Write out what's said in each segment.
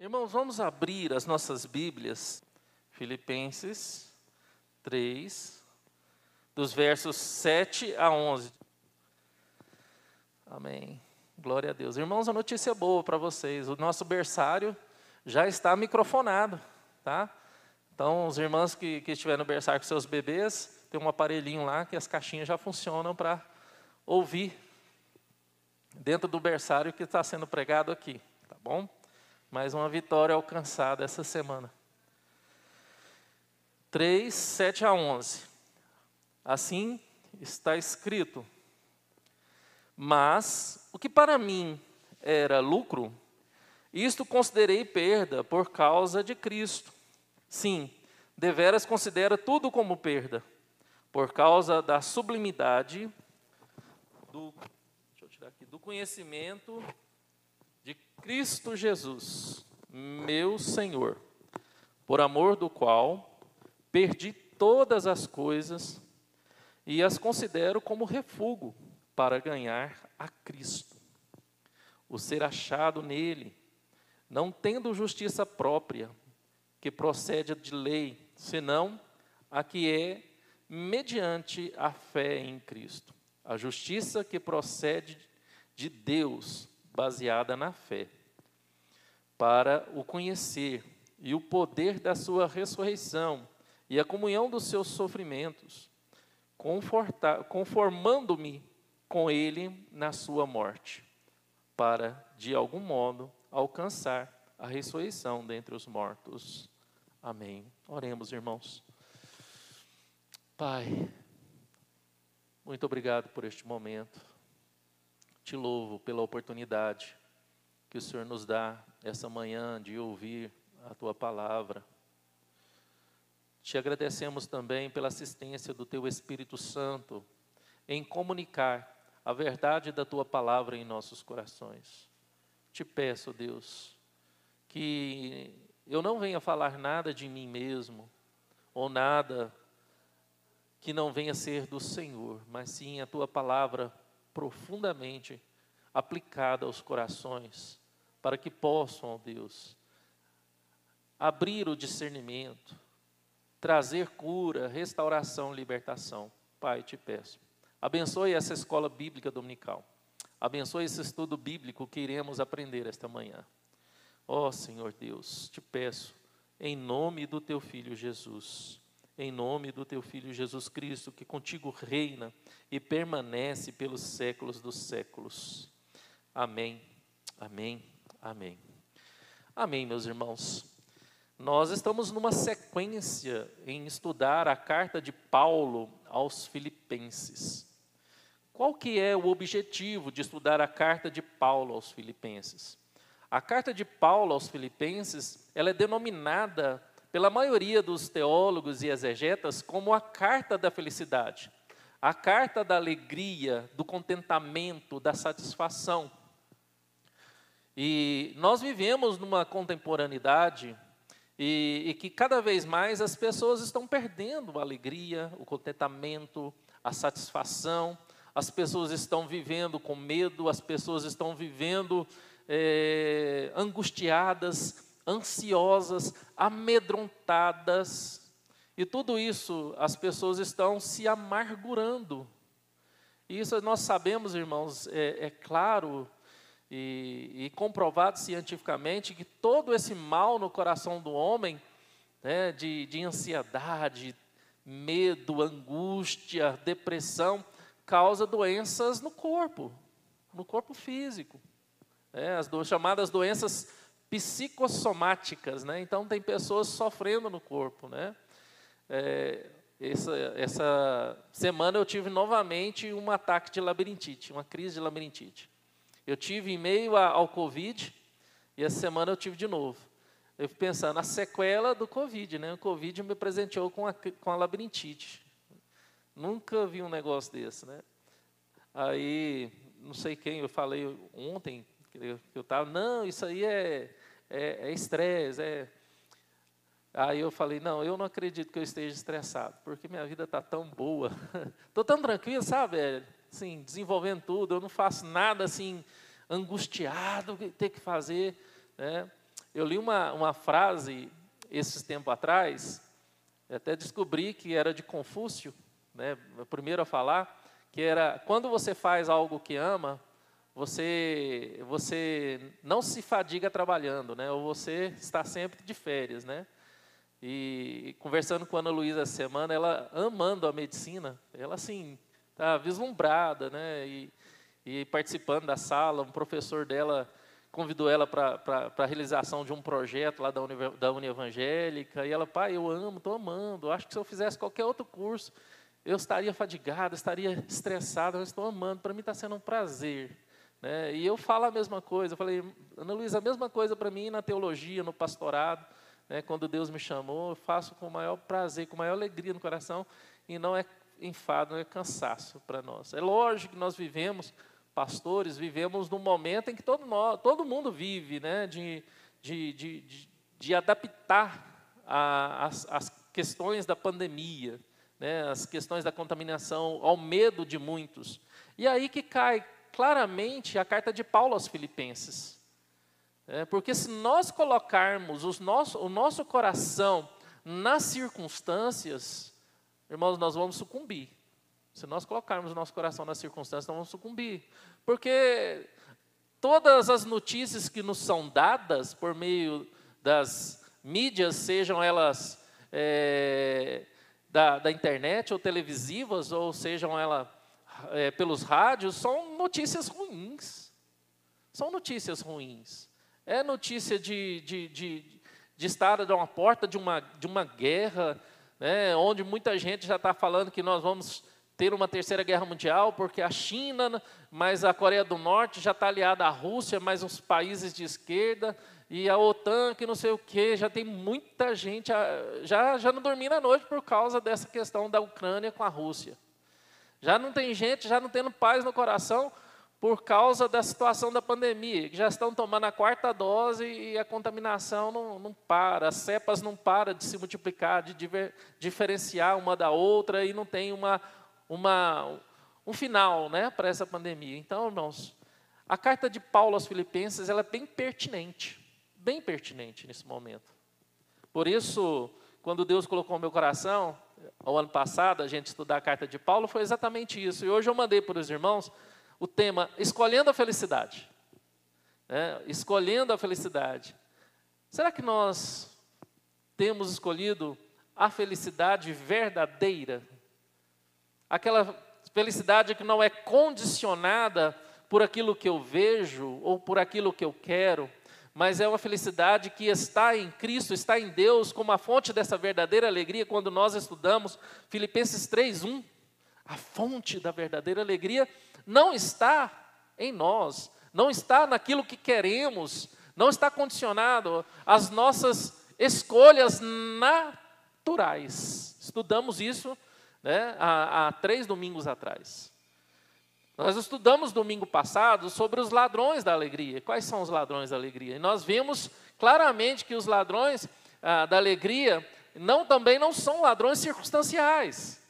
Irmãos, vamos abrir as nossas Bíblias, Filipenses 3, dos versos 7 a 11. Amém. Glória a Deus. Irmãos, a notícia boa para vocês. O nosso berçário já está microfonado, tá? Então, os irmãos que estiverem no berçário com seus bebês, tem um aparelhinho lá que as caixinhas já funcionam para ouvir dentro do berçário que está sendo pregado aqui, tá bom? Mais uma vitória alcançada essa semana. 3, 7 a 11. Assim está escrito: mas o que para mim era lucro, isto considerei perda por causa de Cristo. Sim, deveras considero tudo como perda, por causa da sublimidade do conhecimento de Cristo Jesus, meu Senhor, por amor do qual perdi todas as coisas e as considero como refúgio para ganhar a Cristo, o ser achado nele, não tendo justiça própria, que procede de lei, senão a que é mediante a fé em Cristo, a justiça que procede de Deus, baseada na fé, para o conhecer e o poder da sua ressurreição e a comunhão dos seus sofrimentos, conformando-me com ele na sua morte, para, de algum modo, alcançar a ressurreição dentre os mortos. Amém. Oremos, irmãos. Pai, muito obrigado por este momento. Te louvo pela oportunidade que o Senhor nos dá essa manhã de ouvir a Tua palavra. Te agradecemos também pela assistência do Teu Espírito Santo em comunicar a verdade da Tua palavra em nossos corações. Te peço, Deus, que eu não venha falar nada de mim mesmo, ou nada que não venha ser do Senhor, mas sim a Tua palavra profundamente aplicada aos corações, para que possam, ó Deus, abrir o discernimento, trazer cura, restauração, libertação. Pai, te peço, abençoe essa escola bíblica dominical, abençoe esse estudo bíblico que iremos aprender esta manhã. Ó Senhor Deus, te peço, em nome do Teu Filho Jesus, em nome do Teu Filho Jesus Cristo, que contigo reina e permanece pelos séculos dos séculos. Amém, amém, amém. Amém, meus irmãos. Nós estamos numa sequência em estudar a carta de Paulo aos Filipenses. Qual que é o objetivo de estudar a carta de Paulo aos Filipenses? A carta de Paulo aos Filipenses, ela é denominada pela maioria dos teólogos e exegetas como a carta da felicidade, a carta da alegria, do contentamento, da satisfação. E nós vivemos numa contemporaneidade e que cada vez mais as pessoas estão perdendo a alegria, o contentamento, a satisfação. As pessoas estão vivendo com medo, as pessoas estão vivendo angustiadas, ansiosas, amedrontadas. E tudo isso, as pessoas estão se amargurando. E isso nós sabemos, irmãos, é claro e comprovado cientificamente que todo esse mal no coração do homem, né, de ansiedade, medo, angústia, depressão, causa doenças no corpo físico, as chamadas doenças psicossomáticas, né? Então tem pessoas sofrendo no corpo, né? Essa semana eu tive novamente um ataque de labirintite, uma crise de labirintite. Eu tive em meio ao Covid, e essa semana eu tive de novo. Eu fico pensando, a sequela do Covid, né? O Covid me presenteou com a labirintite. Nunca vi um negócio desse, né? Aí, não sei quem, eu falei ontem, que eu estava, não, isso aí é estresse, Aí eu falei, não, eu não acredito que eu esteja estressado, porque minha vida está tão boa, estou tão tranquilo, sabe, assim, desenvolvendo tudo, eu não faço nada assim, angustiado, ter que fazer, né? Eu li uma frase, esses tempos atrás, até descobri que era de Confúcio, né, o primeiro a falar, que era, quando você faz algo que ama, você não se fadiga trabalhando, né, ou você está sempre de férias, né? E conversando com a Ana Luísa essa semana, ela amando a medicina, ela assim, está vislumbrada, né? E participando da sala, um professor dela convidou ela para a realização de um projeto lá da Unievangélica, e ela, pai, eu amo, estou amando, acho que se eu fizesse qualquer outro curso, eu estaria fadigada, estaria estressada, mas estou amando, para mim está sendo um prazer. Né? E eu falo a mesma coisa, eu falei, Ana Luísa, a mesma coisa para mim na teologia, no pastorado, né, quando Deus me chamou, eu faço com o maior prazer, com a maior alegria no coração, e não é enfado, não é cansaço para nós. É lógico que nós vivemos, pastores, vivemos num momento em que todo mundo vive, né, de adaptar as questões da pandemia, né, as questões da contaminação, ao medo de muitos. E aí que cai claramente a carta de Paulo aos Filipenses. Porque se nós colocarmos o nosso coração nas circunstâncias, irmãos, nós vamos sucumbir. Se nós colocarmos o nosso coração nas circunstâncias, nós vamos sucumbir. Porque todas as notícias que nos são dadas por meio das mídias, sejam elas da internet ou televisivas, ou sejam elas pelos rádios, são notícias ruins. São notícias ruins. É notícia de estar a uma porta de uma guerra, né, onde muita gente já está falando que nós vamos ter uma terceira guerra mundial, porque a China, mas a Coreia do Norte já está aliada à Rússia, mais uns países de esquerda, e a OTAN, que não sei o quê, já tem muita gente, já não dormindo à noite por causa dessa questão da Ucrânia com a Rússia. Já não tem gente, já não tendo paz no coração, por causa da situação da pandemia, que já estão tomando a 4ª dose e a contaminação não para, as cepas não param de se multiplicar, de diferenciar uma da outra, e não tem um final, né, para essa pandemia. Então, irmãos, a carta de Paulo aos Filipenses, ela é bem pertinente nesse momento. Por isso, quando Deus colocou no meu coração, ao ano passado, a gente estudar a carta de Paulo, foi exatamente isso. E hoje eu mandei para os irmãos o tema, escolhendo a felicidade. Escolhendo a felicidade. Será que nós temos escolhido a felicidade verdadeira? Aquela felicidade que não é condicionada por aquilo que eu vejo ou por aquilo que eu quero, mas é uma felicidade que está em Cristo, está em Deus, como a fonte dessa verdadeira alegria, quando nós estudamos Filipenses 3:1. A fonte da verdadeira alegria não está em nós, não está naquilo que queremos, não está condicionado às nossas escolhas naturais. Estudamos isso, né, há 3 domingos atrás. Nós estudamos domingo passado sobre os ladrões da alegria. Quais são os ladrões da alegria? E nós vimos claramente que os ladrões da alegria também não são ladrões circunstanciais.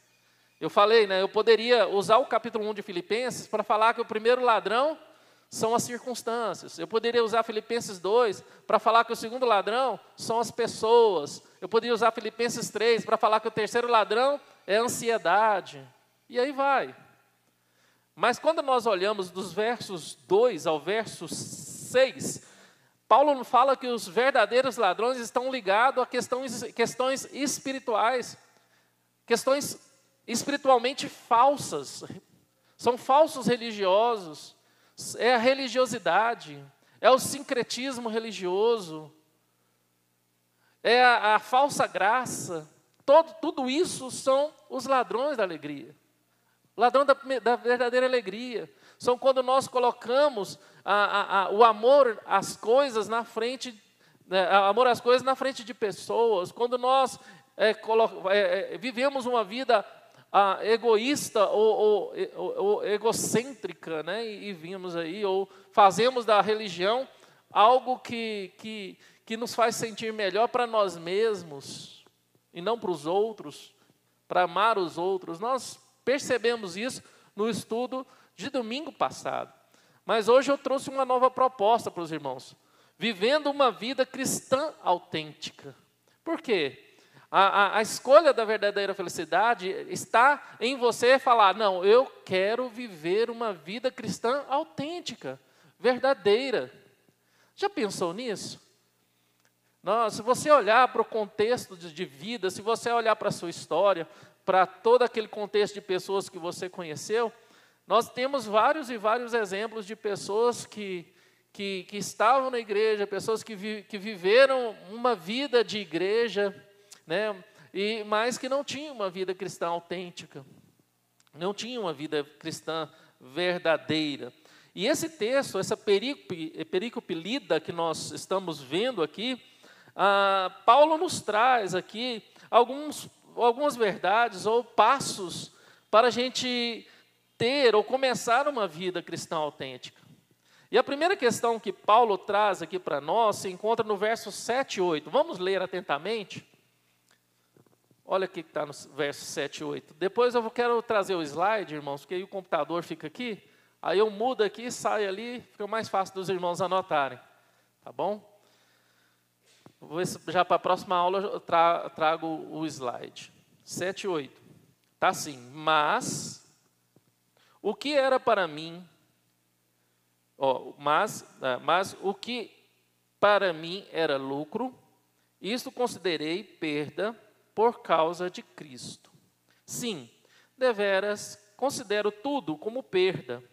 Eu falei, né, eu poderia usar o capítulo 1 de Filipenses para falar que o primeiro ladrão são as circunstâncias. Eu poderia usar Filipenses 2 para falar que o segundo ladrão são as pessoas. Eu poderia usar Filipenses 3 para falar que o terceiro ladrão é a ansiedade. E aí vai. Mas quando nós olhamos dos versos 2 ao verso 6, Paulo fala que os verdadeiros ladrões estão ligados a questões espirituais, questões espiritualmente falsas, são falsos religiosos, é a religiosidade, é o sincretismo religioso, é a falsa graça, tudo isso são os ladrões da alegria. O ladrão da verdadeira alegria são quando nós colocamos o amor às coisas na frente, amor às coisas na frente de pessoas, quando nós vivemos uma vida egoísta ou egocêntrica, né? E vimos aí, ou fazemos da religião algo que que nos faz sentir melhor para nós mesmos e não para os outros, para amar os outros. Nós percebemos isso no estudo de domingo passado. Mas hoje eu trouxe uma nova proposta para os irmãos. Vivendo uma vida cristã autêntica. Por quê? A escolha da verdadeira felicidade está em você falar, não, eu quero viver uma vida cristã autêntica, verdadeira. Já pensou nisso? Não, se você olhar para o contexto de vida, se você olhar para a sua história, para todo aquele contexto de pessoas que você conheceu, nós temos vários e vários exemplos de pessoas que estavam na igreja, pessoas que viveram uma vida de igreja, né, mas que não tinham uma vida cristã autêntica, não tinham uma vida cristã verdadeira. E esse texto, essa perícope lida que nós estamos vendo aqui, Paulo nos traz aqui algumas verdades ou passos para a gente ter ou começar uma vida cristã autêntica. E a primeira questão que Paulo traz aqui para nós se encontra no verso 7 e 8. Vamos ler atentamente? Olha o que está no verso 7 e 8. Depois eu quero trazer o slide, irmãos, porque aí o computador fica aqui. Aí eu mudo aqui, saio ali, fica mais fácil dos irmãos anotarem. Tá bom? Vou ver se já para a próxima aula eu trago o slide. 7 e 8. Está assim. Mas o que era para mim... mas o que para mim era lucro, isso considerei perda por causa de Cristo. Sim, deveras considero tudo como perda,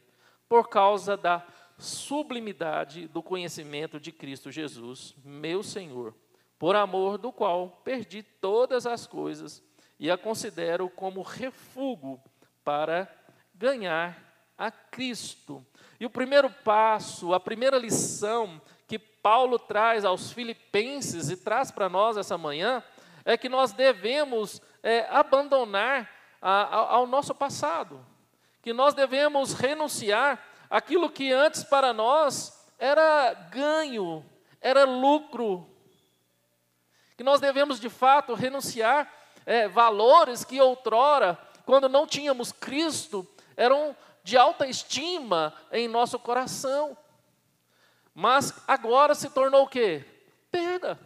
por causa da sublimidade do conhecimento de Cristo Jesus, meu Senhor, por amor do qual perdi todas as coisas e a considero como refúgio para ganhar a Cristo. E o primeiro passo, a primeira lição que Paulo traz aos filipenses e traz para nós essa manhã, é que nós devemos abandonar ao nosso passado, que nós devemos renunciar àquilo que antes para nós era ganho, era lucro, que nós devemos de fato renunciar valores que outrora, quando não tínhamos Cristo, eram de alta estima em nosso coração, mas agora se tornou o quê? Perda.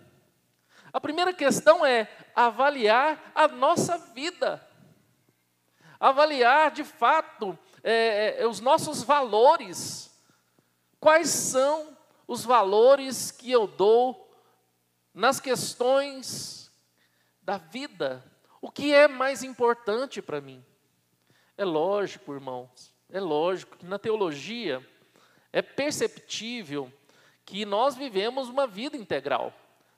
A primeira questão é avaliar a nossa vida, avaliar de fato os nossos valores. Quais são os valores que eu dou nas questões da vida? O que é mais importante para mim? É lógico, irmãos, é lógico que na teologia é perceptível que nós vivemos uma vida integral.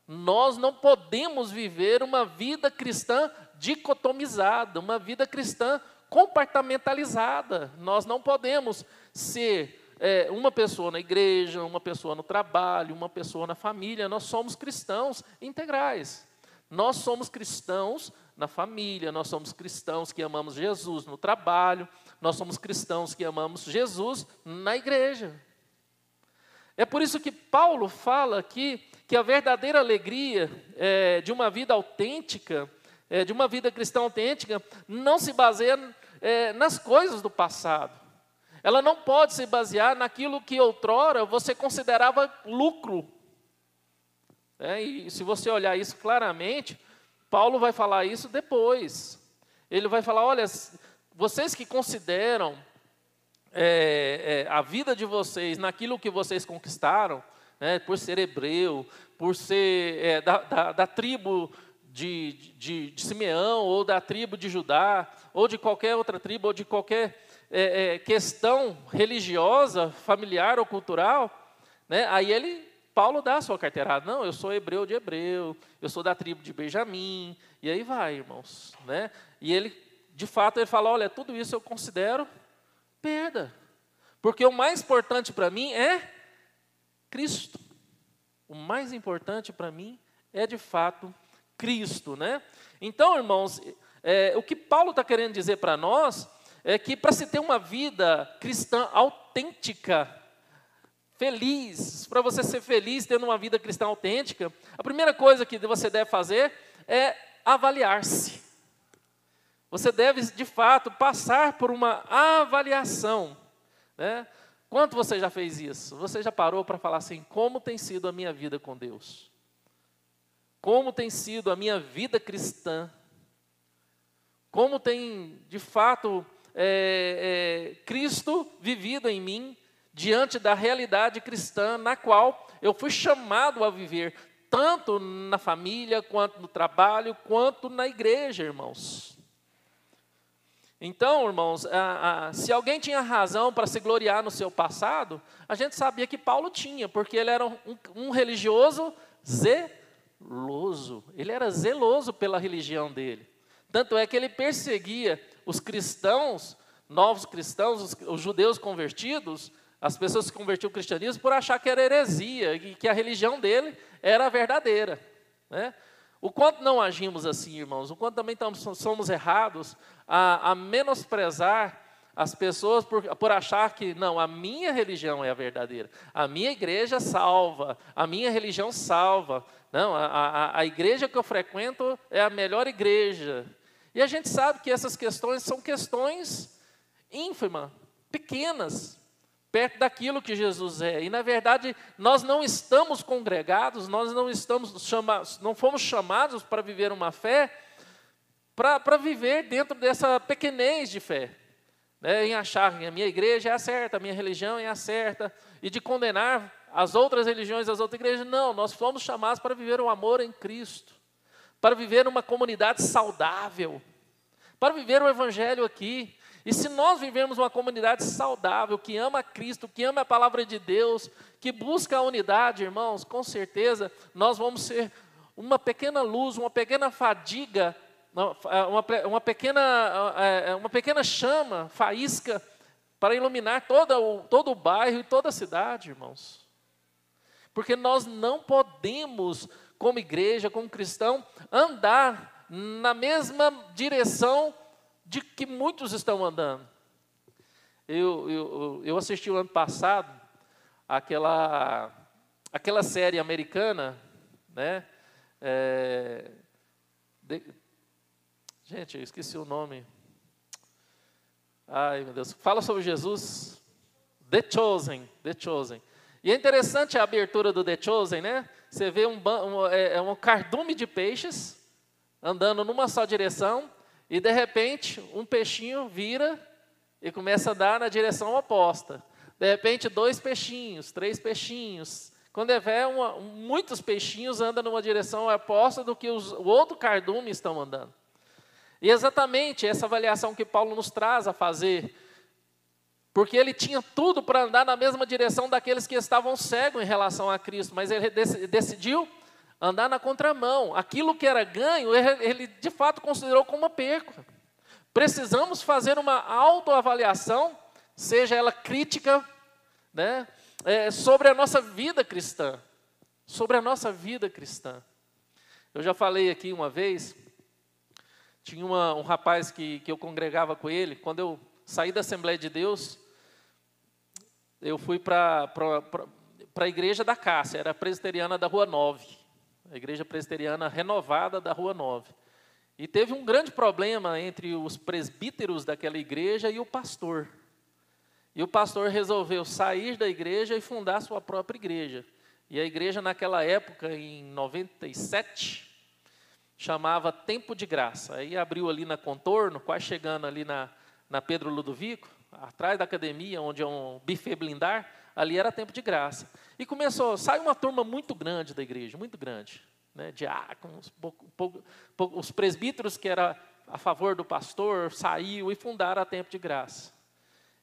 Nós não podemos viver uma vida cristã dicotomizada, uma vida cristã compartimentalizada. Nós não podemos ser uma pessoa na igreja, uma pessoa no trabalho, uma pessoa na família. Nós somos cristãos integrais. Nós somos cristãos na família, nós somos cristãos que amamos Jesus no trabalho, nós somos cristãos que amamos Jesus na igreja. É por isso que Paulo fala aqui que a verdadeira alegria de uma vida autêntica, de uma vida cristã autêntica, não se baseia nas coisas do passado. Ela não pode se basear naquilo que outrora você considerava lucro. E se você olhar isso claramente, Paulo vai falar isso depois. Ele vai falar, olha, vocês que consideram a vida de vocês naquilo que vocês conquistaram, por ser hebreu, por ser da tribo de Simeão, ou da tribo de Judá, ou de qualquer outra tribo, ou de qualquer questão religiosa, familiar ou cultural, aí Paulo dá a sua carteirada. Não, eu sou hebreu de hebreu, eu sou da tribo de Benjamim, e aí vai, irmãos. E ele, de fato, ele fala, olha, tudo isso eu considero perda, porque o mais importante para mim é Cristo. O mais importante para mim é, de fato, Cristo. Então, irmãos, o que Paulo está querendo dizer para nós é que para se ter uma vida cristã autêntica, feliz, para você ser feliz tendo uma vida cristã autêntica, a primeira coisa que você deve fazer é avaliar-se. Você deve, de fato, passar por uma avaliação, né? Quanto você já fez isso? Você já parou para falar assim, como tem sido a minha vida com Deus? Como tem sido a minha vida cristã? Como tem, de fato, Cristo vivido em mim, diante da realidade cristã, na qual eu fui chamado a viver, tanto na família, quanto no trabalho, quanto na igreja, irmãos. Então, irmãos, se alguém tinha razão para se gloriar no seu passado, a gente sabia que Paulo tinha, porque ele era um religioso zeloso. Ele era zeloso pela religião dele. Tanto é que ele perseguia os cristãos, novos cristãos, os judeus convertidos, as pessoas que se convertiam ao cristianismo, por achar que era heresia, e que a religião dele era a verdadeira, né? O quanto não agimos assim, irmãos, o quanto também somos errados a menosprezar as pessoas por achar que, não, a minha religião é a verdadeira, a minha igreja salva, a minha religião salva, não, a igreja que eu frequento é a melhor igreja. E a gente sabe que essas questões são questões ínfimas, pequenas, perto daquilo que Jesus é. E, na verdade, nós não estamos congregados, nós não fomos chamados para viver uma fé, para viver dentro dessa pequenez de fé, né? Em achar que a minha igreja é a certa, a minha religião é a certa, e de condenar as outras religiões, as outras igrejas. Não, nós fomos chamados para viver o amor em Cristo, para viver uma comunidade saudável, para viver o evangelho aqui. E se nós vivemos uma comunidade saudável, que ama Cristo, que ama a palavra de Deus, que busca a unidade, irmãos, com certeza nós vamos ser uma pequena luz, uma pequena fadiga, uma pequena chama, faísca, para iluminar todo o bairro e toda a cidade, irmãos. Porque nós não podemos, como igreja, como cristão, andar na mesma direção de que muitos estão andando. Eu assisti o ano passado aquela série americana, né? Gente, eu esqueci o nome. Ai, meu Deus. Fala sobre Jesus. The Chosen. E é interessante a abertura do The Chosen, né? Você vê um cardume de peixes andando numa só direção, e de repente um peixinho vira e começa a andar na direção oposta. De repente 2 peixinhos, 3 peixinhos. Quando muitos peixinhos andam numa direção oposta do que o outro cardume estão andando. E exatamente essa avaliação que Paulo nos traz a fazer, porque ele tinha tudo para andar na mesma direção daqueles que estavam cegos em relação a Cristo, mas ele decidiu andar na contramão. Aquilo que era ganho, ele de fato considerou como uma perca. Precisamos fazer uma autoavaliação, seja ela crítica, né, sobre a nossa vida cristã. Sobre a nossa vida cristã. Eu já falei aqui uma vez, tinha um rapaz que eu congregava com ele. Quando eu saí da Assembleia de Deus, eu fui para a igreja da Cássia, era a presbiteriana da Rua 9, a igreja presbiteriana renovada da Rua 9. E teve um grande problema entre os presbíteros daquela igreja e o pastor. E o pastor resolveu sair da igreja e fundar sua própria igreja. E a igreja naquela época, em 97, chamava Tempo de Graça. Aí abriu ali na Contorno, quase chegando ali na Pedro Ludovico, atrás da academia, onde é um buffet blindar, ali era Tempo de Graça. E saiu uma turma muito grande da igreja, muito grande, né, diáconos, os presbíteros que eram a favor do pastor, saiu e fundaram a Tempo de Graça.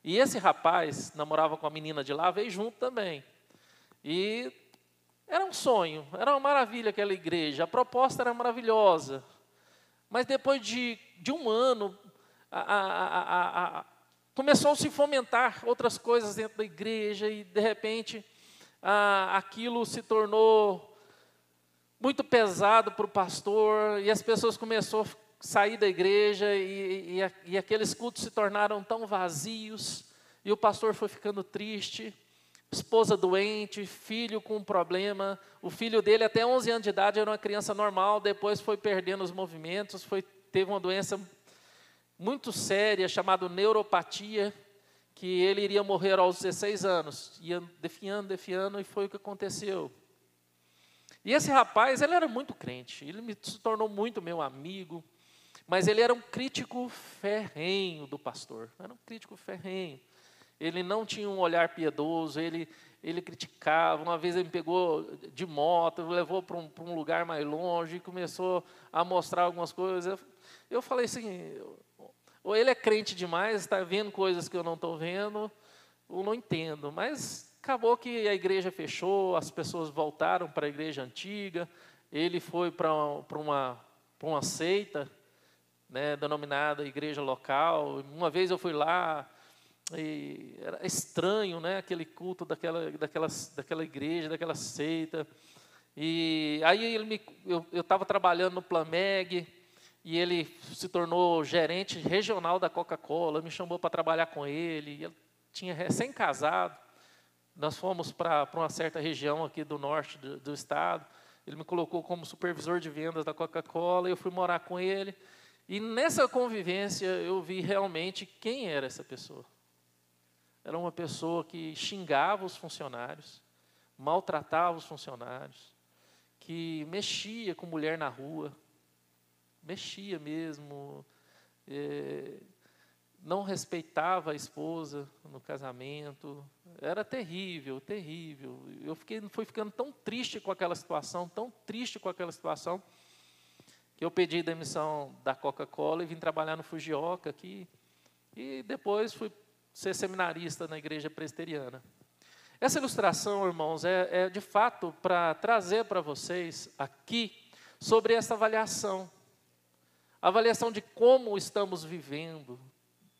E esse rapaz namorava com a menina de lá, veio junto também. E era um sonho, era uma maravilha aquela igreja, a proposta era maravilhosa. Mas depois de um ano, começou a se fomentar outras coisas dentro da igreja e, de repente, aquilo se tornou muito pesado para o pastor e as pessoas começaram a sair da igreja e aqueles cultos se tornaram tão vazios e o pastor foi ficando triste, esposa doente, filho com problema. O filho dele, até 11 anos de idade, era uma criança normal, depois foi perdendo os movimentos, teve uma doença muito séria, chamada neuropatia, que ele iria morrer aos 16 anos. Ia definhando, e foi o que aconteceu. E esse rapaz, ele era muito crente, ele se tornou muito meu amigo, mas ele era um crítico ferrenho do pastor, era um crítico ferrenho. Ele não tinha um olhar piedoso, ele criticava. Uma vez ele me pegou de moto, levou para um lugar mais longe, e começou a mostrar algumas coisas. Eu falei assim, ou ele é crente demais, está vendo coisas que eu não estou vendo, ou não entendo, mas acabou que a igreja fechou, as pessoas voltaram para a igreja antiga, ele foi para uma seita, né, denominada igreja local. Uma vez eu fui lá, e era estranho, né, aquele culto daquela igreja, daquela seita. E aí eu estava trabalhando no Plameg, e ele se tornou gerente regional da Coca-Cola, me chamou para trabalhar com ele, ele tinha recém-casado. Nós fomos para uma certa região aqui do norte do estado. Ele me colocou como supervisor de vendas da Coca-Cola, eu fui morar com ele. E nessa convivência eu vi realmente quem era essa pessoa. Era uma pessoa que xingava os funcionários, maltratava os funcionários, que mexia com mulher na rua, mexia mesmo, não respeitava a esposa no casamento. Era terrível, terrível. Fui ficando tão triste com aquela situação, que eu pedi demissão da Coca-Cola e vim trabalhar no Fujioka aqui. E depois fui ser seminarista na igreja presbiteriana. Essa ilustração, irmãos, é de fato para trazer para vocês aqui sobre essa avaliação. Avaliação de como estamos vivendo,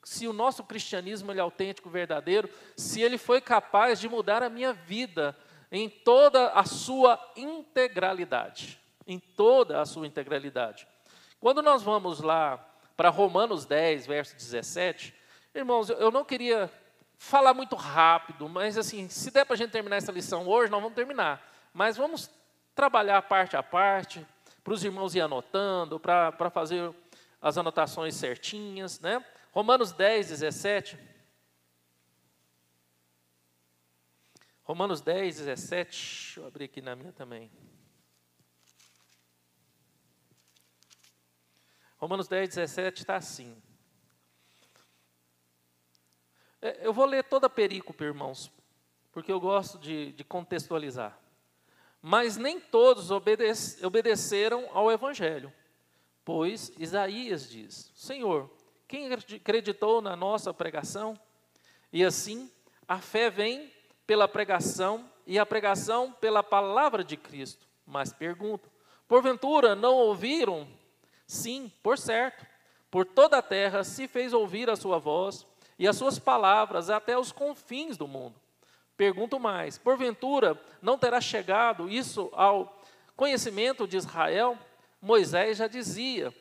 se o nosso cristianismo ele é autêntico, verdadeiro, se ele foi capaz de mudar a minha vida em toda a sua integralidade. Em toda a sua integralidade. Quando nós vamos lá para Romanos 10, verso 17, irmãos, eu não queria falar muito rápido, mas assim, se der para a gente terminar essa lição hoje, nós vamos terminar. Mas vamos trabalhar parte a parte, para os irmãos ir anotando, para fazer as anotações certinhas, né? Romanos 10, 17. Romanos 10, 17. Deixa eu abrir aqui na minha também. Romanos 10, 17 está assim. Eu vou ler toda a perícope, irmãos, porque eu gosto de contextualizar. Mas nem todos obedeceram ao Evangelho, pois Isaías diz: Senhor, quem acreditou na nossa pregação? E assim, a fé vem pela pregação, e a pregação pela palavra de Cristo. Mas pergunto, porventura não ouviram? Sim, por certo, por toda a terra se fez ouvir a sua voz, e as suas palavras até os confins do mundo. Pergunto mais, porventura não terá chegado isso ao conhecimento de Israel? Moisés já dizia: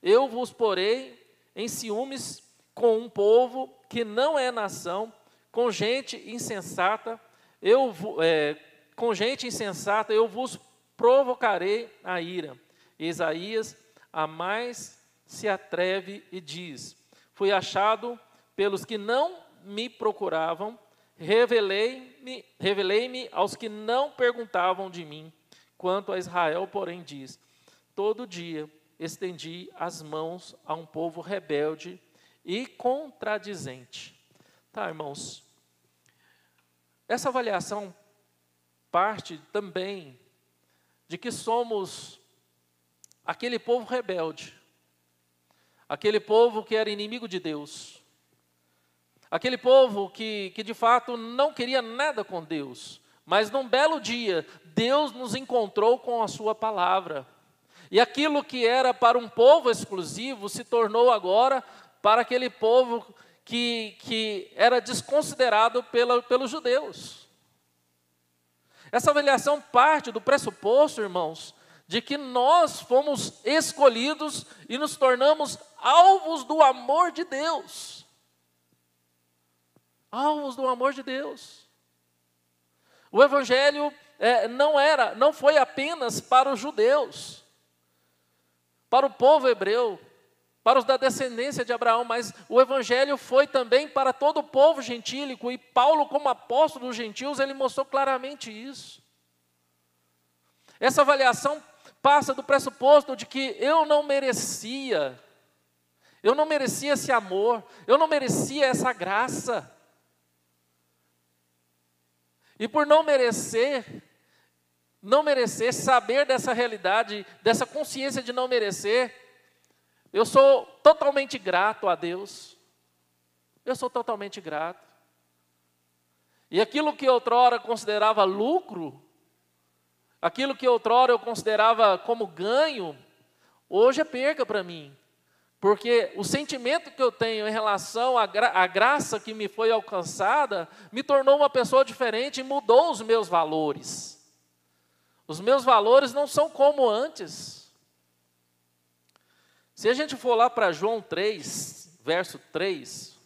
eu vos porei em ciúmes com um povo que não é nação, com gente insensata, eu vos provocarei a ira. Isaías a mais se atreve e diz: fui achado pelos que não me procuravam, revelei-me aos que não perguntavam de mim. Quanto a Israel, porém, diz: todo dia estendi as mãos a um povo rebelde e contradizente. Tá, irmãos? Essa avaliação parte também de que somos aquele povo rebelde, aquele povo que era inimigo de Deus, aquele povo que de fato não queria nada com Deus, mas num belo dia, Deus nos encontrou com a sua palavra. E aquilo que era para um povo exclusivo se tornou agora para aquele povo que era desconsiderado pelos judeus. Essa avaliação parte do pressuposto, irmãos, de que nós fomos escolhidos e nos tornamos alvos do amor de Deus. Alvos do amor de Deus. O evangelho não foi apenas para os judeus, para o povo hebreu, para os da descendência de Abraão, mas o evangelho foi também para todo o povo gentílico, e Paulo, como apóstolo dos gentios, ele mostrou claramente isso. Essa avaliação passa do pressuposto de que eu não merecia esse amor, eu não merecia essa graça. E por não merecer, saber dessa realidade, dessa consciência de não merecer, eu sou totalmente grato a Deus. Eu sou totalmente grato. E aquilo que outrora considerava lucro, aquilo que outrora eu considerava como ganho, hoje é perca para mim. Porque o sentimento que eu tenho em relação à graça que me foi alcançada, me tornou uma pessoa diferente e mudou os meus valores. Os meus valores não são como antes. Se a gente for lá para João 3, verso 3,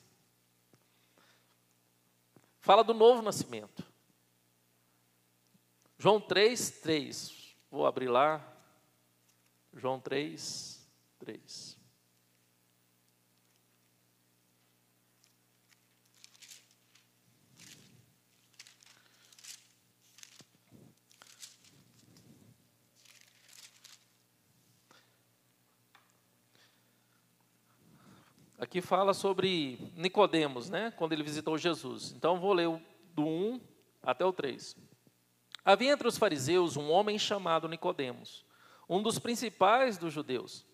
fala do novo nascimento. João 3, 3. Vou abrir lá. João 3, 3. Aqui fala sobre Nicodemos, né? Quando ele visitou Jesus. Então, vou ler do 1 até o 3. Havia entre os fariseus um homem chamado Nicodemos, um dos principais dos judeus.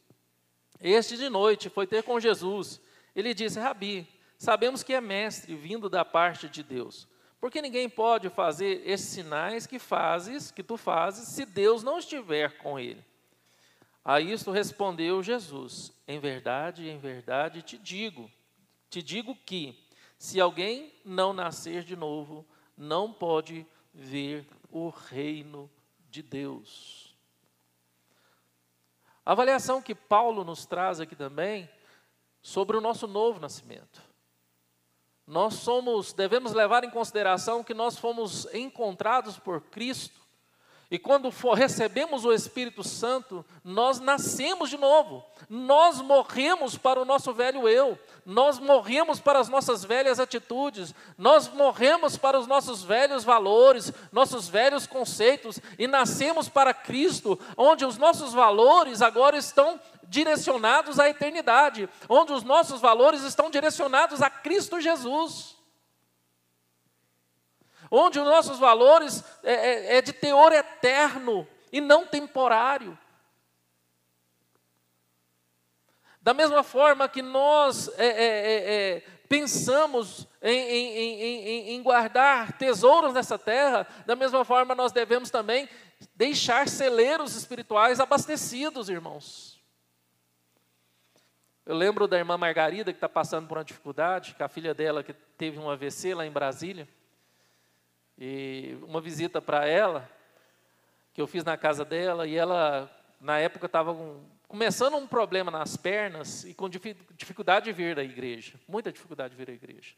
Este de noite foi ter com Jesus. Ele disse: Rabi, sabemos que é mestre vindo da parte de Deus. Porque ninguém pode fazer esses sinais que tu fazes, se Deus não estiver com ele. A isto respondeu Jesus: em verdade te digo que, se alguém não nascer de novo, não pode ver o reino de Deus. A avaliação que Paulo nos traz aqui também, sobre o nosso novo nascimento. Devemos levar em consideração que nós fomos encontrados por Cristo, e quando recebemos o Espírito Santo, nós nascemos de novo. Nós morremos para o nosso velho eu. Nós morremos para as nossas velhas atitudes. Nós morremos para os nossos velhos valores, nossos velhos conceitos. E nascemos para Cristo, onde os nossos valores agora estão direcionados à eternidade. Onde os nossos valores estão direcionados a Cristo Jesus. Onde os nossos valores é de teor eterno e não temporário. Da mesma forma que nós pensamos em guardar tesouros nessa terra, da mesma forma nós devemos também deixar celeiros espirituais abastecidos, irmãos. Eu lembro da irmã Margarida, que está passando por uma dificuldade, que a filha dela que teve um AVC lá em Brasília. E uma visita para ela, que eu fiz na casa dela, e ela, na época, estava começando um problema nas pernas e com dificuldade de vir à igreja, muita dificuldade de vir à igreja.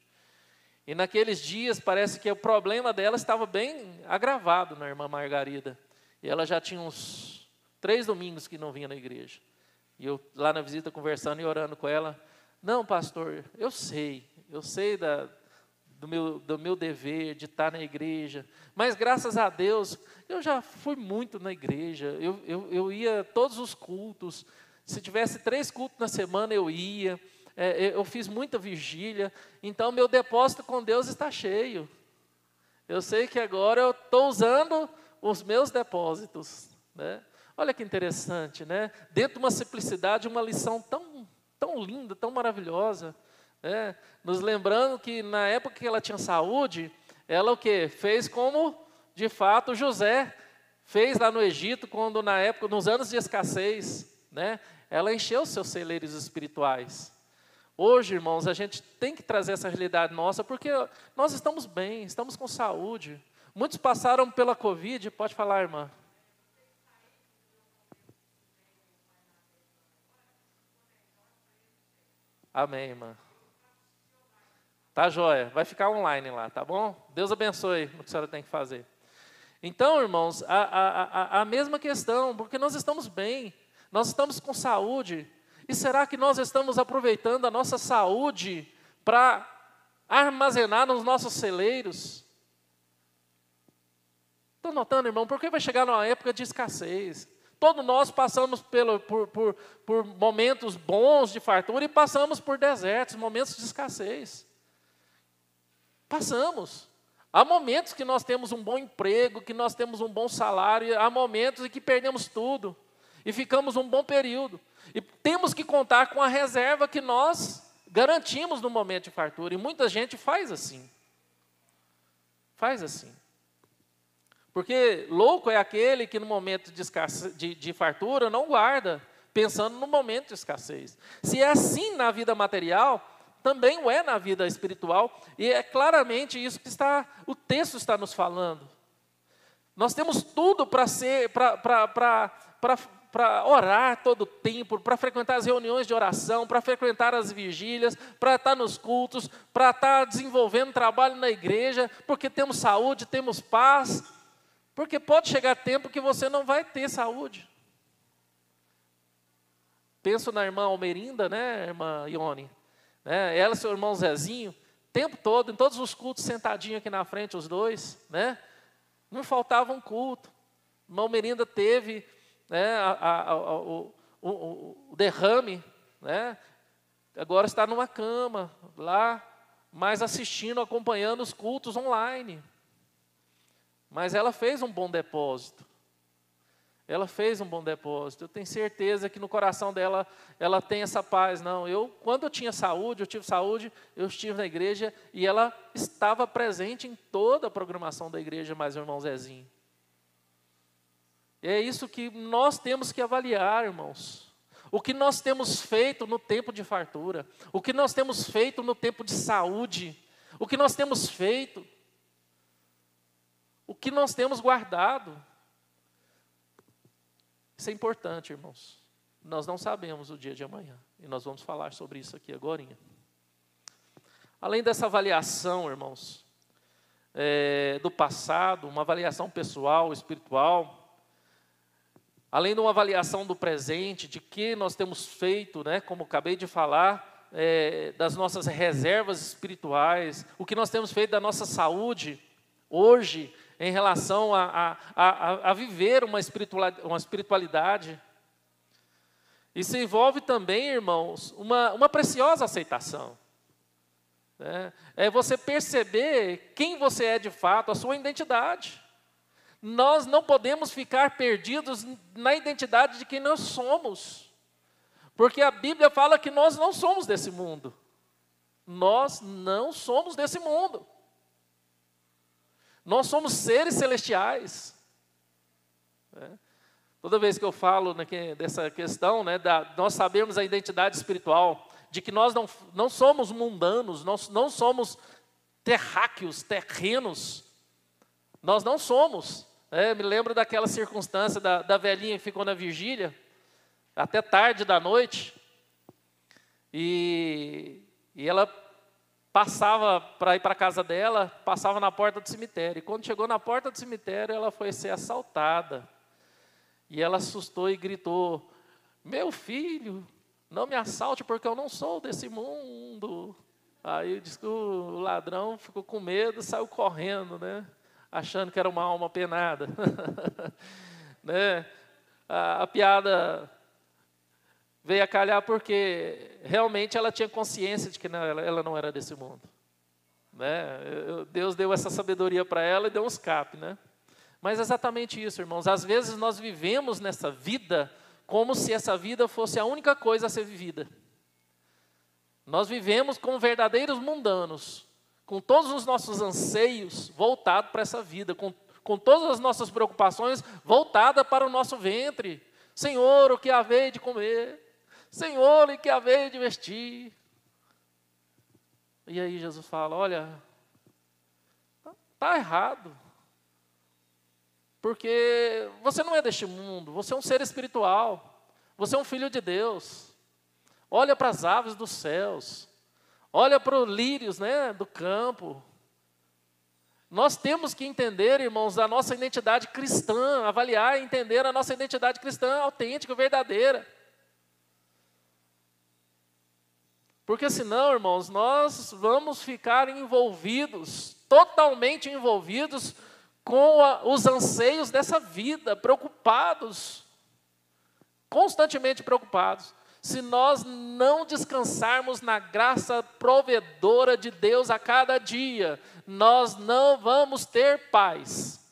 E naqueles dias, parece que o problema dela estava bem agravado na irmã Margarida. E ela já tinha uns 3 domingos que não vinha na igreja. E eu, lá na visita, conversando e orando com ela: não, pastor, eu sei do meu dever de estar na igreja, mas graças a Deus, eu já fui muito na igreja, eu ia todos os cultos, se tivesse 3 cultos na semana eu ia, eu fiz muita vigília, então meu depósito com Deus está cheio. Eu sei que agora eu estou usando os meus depósitos, né? Olha que interessante, né? Dentro de uma simplicidade, uma lição tão linda, tão maravilhosa. Nos lembrando que na época que ela tinha saúde, ela o quê? Fez como, de fato, José fez lá no Egito, quando na época, nos anos de escassez, né? Ela encheu os seus celeiros espirituais. Hoje, irmãos, a gente tem que trazer essa realidade nossa, porque nós estamos bem, estamos com saúde. Muitos passaram pela Covid, pode falar, irmã. Amém, irmã. Tá joia, vai ficar online lá, tá bom? Deus abençoe o que a senhora tem que fazer. Então, irmãos, a mesma questão, porque nós estamos bem, nós estamos com saúde, e será que nós estamos aproveitando a nossa saúde para armazenar nos nossos celeiros? Estou notando, irmão, porque vai chegar numa época de escassez. Todos nós passamos por momentos bons de fartura e passamos por desertos, momentos de escassez. Passamos. Há momentos que nós temos um bom emprego, que nós temos um bom salário, há momentos em que perdemos tudo e ficamos um bom período. E temos que contar com a reserva que nós garantimos no momento de fartura. E muita gente faz assim. Faz assim. Porque louco é aquele que no momento de fartura não guarda, pensando no momento de escassez. Se é assim na vida material, também o é na vida espiritual, e é claramente isso que o texto está nos falando. Nós temos tudo para orar todo o tempo, para frequentar as reuniões de oração, para frequentar as vigílias, para estar nos cultos, para estar desenvolvendo trabalho na igreja, porque temos saúde, temos paz, porque pode chegar tempo que você não vai ter saúde. Penso na irmã Almerinda, né, irmã Ione? Ela e seu irmão Zezinho, o tempo todo, em todos os cultos, sentadinho aqui na frente, os dois, né? Não faltava um culto. A irmã Almerinda teve, né, o derrame, né? Agora está numa cama, lá, mas assistindo, acompanhando os cultos online. Mas ela fez um bom depósito. Ela fez um bom depósito. Eu tenho certeza que no coração dela, ela tem essa paz. Não, quando eu tinha saúde, eu tive saúde, eu estive na igreja e ela estava presente em toda a programação da igreja, mais o irmão Zezinho. É isso que nós temos que avaliar, irmãos. O que nós temos feito no tempo de fartura, o que nós temos feito no tempo de saúde, o que nós temos feito, o que nós temos guardado. Isso é importante, irmãos. Nós não sabemos o dia de amanhã. E nós vamos falar sobre isso aqui agora. Além dessa avaliação, irmãos, do passado, uma avaliação pessoal, espiritual, além de uma avaliação do presente, de que nós temos feito, né, como acabei de falar, das nossas reservas espirituais, o que nós temos feito da nossa saúde, hoje, em relação a viver uma espiritualidade. Isso envolve também, irmãos, uma preciosa aceitação. Né? É você perceber quem você é de fato, a sua identidade. Nós não podemos ficar perdidos na identidade de quem nós somos. Porque a Bíblia fala que nós não somos desse mundo. Nós não somos desse mundo. Nós somos seres celestiais. Toda vez que eu falo dessa questão, né, nós sabemos a identidade espiritual, de que nós não somos mundanos, nós não somos terráqueos, terrenos. Nós não somos. Me lembro daquela circunstância da velhinha que ficou na vigília, até tarde da noite, e ela passava para ir para a casa dela, passava na porta do cemitério. E quando chegou na porta do cemitério, ela foi ser assaltada. E ela assustou e gritou: meu filho, não me assalte porque eu não sou desse mundo. Aí diz que o ladrão ficou com medo, saiu correndo, né? Achando que era uma alma penada. Né? A piada veio a calhar porque realmente ela tinha consciência de que ela não era desse mundo. Né? Deus deu essa sabedoria para ela e deu um escape. Né? Mas é exatamente isso, irmãos. Às vezes nós vivemos nessa vida como se essa vida fosse a única coisa a ser vivida. Nós vivemos como verdadeiros mundanos, com todos os nossos anseios voltados para essa vida, com todas as nossas preocupações voltadas para o nosso ventre. Senhor, o que havei de comer? Senhor, o que havei de vestir? E aí Jesus fala: olha, está errado. Porque você não é deste mundo, você é um ser espiritual, você é um filho de Deus. Olha para as aves dos céus, olha para os lírios, né, do campo. Nós temos que entender, irmãos, a nossa identidade cristã, avaliar e entender a nossa identidade cristã autêntica, verdadeira. Porque senão, irmãos, nós vamos ficar envolvidos, totalmente envolvidos com os anseios dessa vida, preocupados, constantemente preocupados. Se nós não descansarmos na graça provedora de Deus a cada dia, nós não vamos ter paz.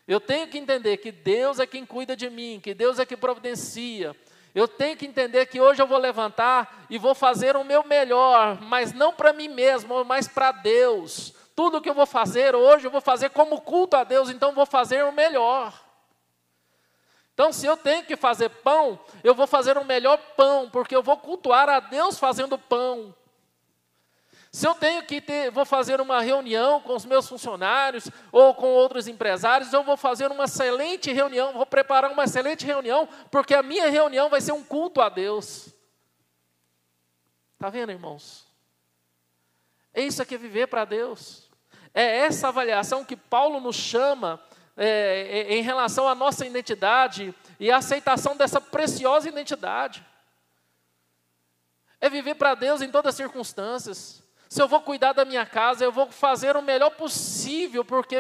Eu tenho que entender que Deus é quem cuida de mim, que Deus é quem providencia. Eu tenho que entender que hoje eu vou levantar e vou fazer o meu melhor, mas não para mim mesmo, mas para Deus. Tudo que eu vou fazer hoje, eu vou fazer como culto a Deus, então vou fazer o melhor. Então, se eu tenho que fazer pão, eu vou fazer o melhor pão, porque eu vou cultuar a Deus fazendo pão. Se eu tenho que vou fazer uma reunião com os meus funcionários ou com outros empresários, eu vou fazer uma excelente reunião, vou preparar uma excelente reunião, porque a minha reunião vai ser um culto a Deus. Está vendo, irmãos? É isso que é viver para Deus. É essa avaliação que Paulo nos chama em relação à nossa identidade e a aceitação dessa preciosa identidade. É viver para Deus em todas as circunstâncias. Se eu vou cuidar da minha casa, eu vou fazer o melhor possível, porque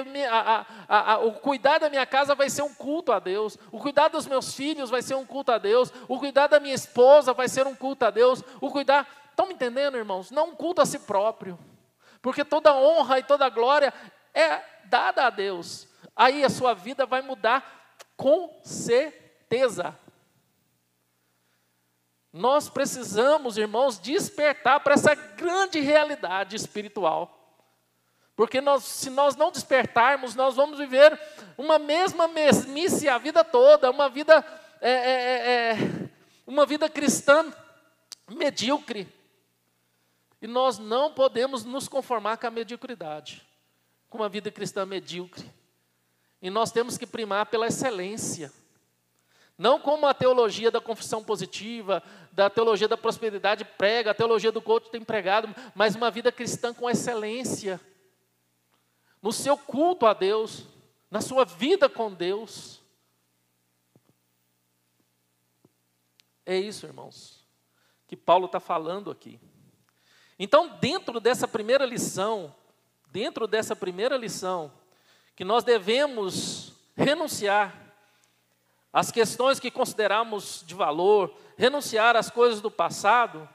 o cuidar da minha casa vai ser um culto a Deus. O cuidar dos meus filhos vai ser um culto a Deus. O cuidar da minha esposa vai ser um culto a Deus. Estão me entendendo, irmãos? Não um culto a si próprio. Porque toda honra e toda glória é dada a Deus. Aí a sua vida vai mudar com certeza. Nós precisamos, irmãos, despertar para essa grande realidade espiritual. Porque se nós não despertarmos, nós vamos viver uma mesma mesmice a vida toda, uma vida cristã medíocre. E nós não podemos nos conformar com a mediocridade, com uma vida cristã medíocre. E nós temos que primar pela excelência. Não como a teologia da confissão positiva, da teologia da prosperidade prega, a teologia do coach tem pregado, mas uma vida cristã com excelência. No seu culto a Deus, na sua vida com Deus. É isso, irmãos, que Paulo está falando aqui. Então, dentro dessa primeira lição, que nós devemos renunciar às questões que consideramos de valor, renunciar às coisas do passado,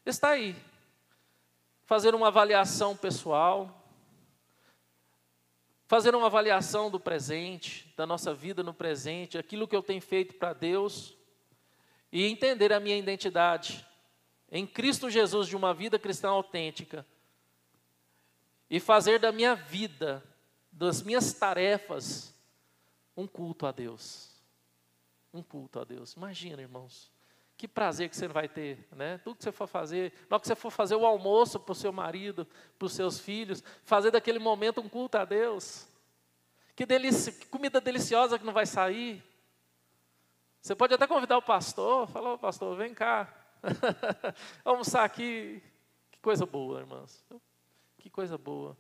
está aí. Fazer uma avaliação pessoal, fazer uma avaliação do presente, da nossa vida no presente, aquilo que eu tenho feito para Deus, e entender a minha identidade em Cristo Jesus de uma vida cristã autêntica, e fazer da minha vida, das minhas tarefas, um culto a Deus. Um culto a Deus. Imagina, irmãos, que prazer que você vai ter, né? Tudo que você for fazer, na hora que você for fazer o almoço para o seu marido, para os seus filhos, fazer daquele momento um culto a Deus. Que delícia, que comida deliciosa que não vai sair. Você pode até convidar o pastor, falar, ô pastor, vem cá, almoçar aqui. Que coisa boa, irmãos. Que coisa boa.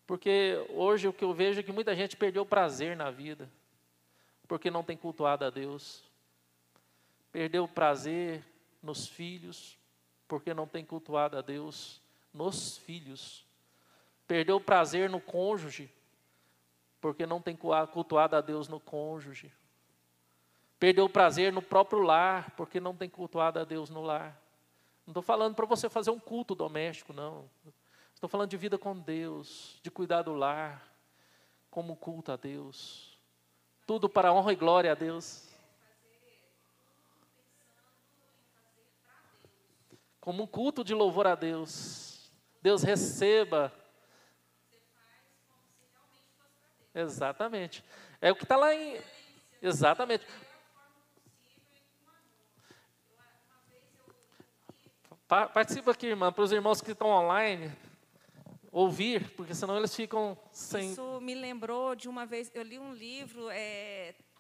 Porque hoje o que eu vejo é que muita gente perdeu o prazer na vida, porque não tem cultuado a Deus. Perdeu o prazer nos filhos, porque não tem cultuado a Deus nos filhos. Perdeu o prazer no cônjuge, porque não tem cultuado a Deus no cônjuge. Perdeu o prazer no próprio lar, porque não tem cultuado a Deus no lar. Não estou falando para você fazer um culto doméstico, não. Estou falando de vida com Deus, de cuidar do lar, como culto a Deus. Tudo para a honra e glória a Deus. Como um culto de louvor a Deus. Deus receba. Exatamente. É o que está lá em... Exatamente. Participa aqui, irmã, para os irmãos que estão online ouvir, porque senão eles ficam sem... Isso me lembrou de uma vez, eu li um livro,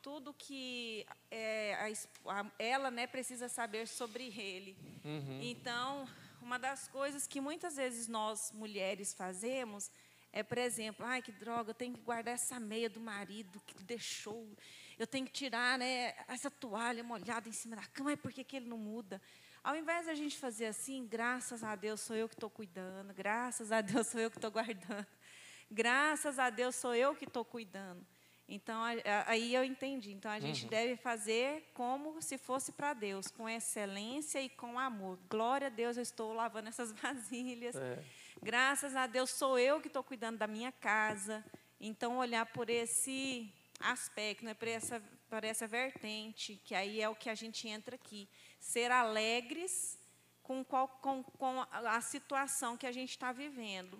tudo que ela, né, precisa saber sobre ele. Uhum. Então, uma das coisas que muitas vezes nós, mulheres, fazemos Por exemplo, ai, que droga, eu tenho que guardar essa meia do marido que deixou. Eu tenho que tirar, né, essa toalha molhada em cima da cama. Por que ele não muda? Ao invés de a gente fazer assim, graças a Deus sou eu que estou cuidando, graças a Deus sou eu que estou guardando, graças a Deus sou eu que estou cuidando. Então, aí eu entendi. Então, a gente deve fazer como se fosse para Deus, com excelência e com amor. Glória a Deus, eu estou lavando essas vasilhas. Graças a Deus, sou eu que estou cuidando da minha casa. Então, olhar por esse aspecto, né, por essa vertente, que aí é o que a gente entra aqui. Ser alegres com a situação que a gente está vivendo,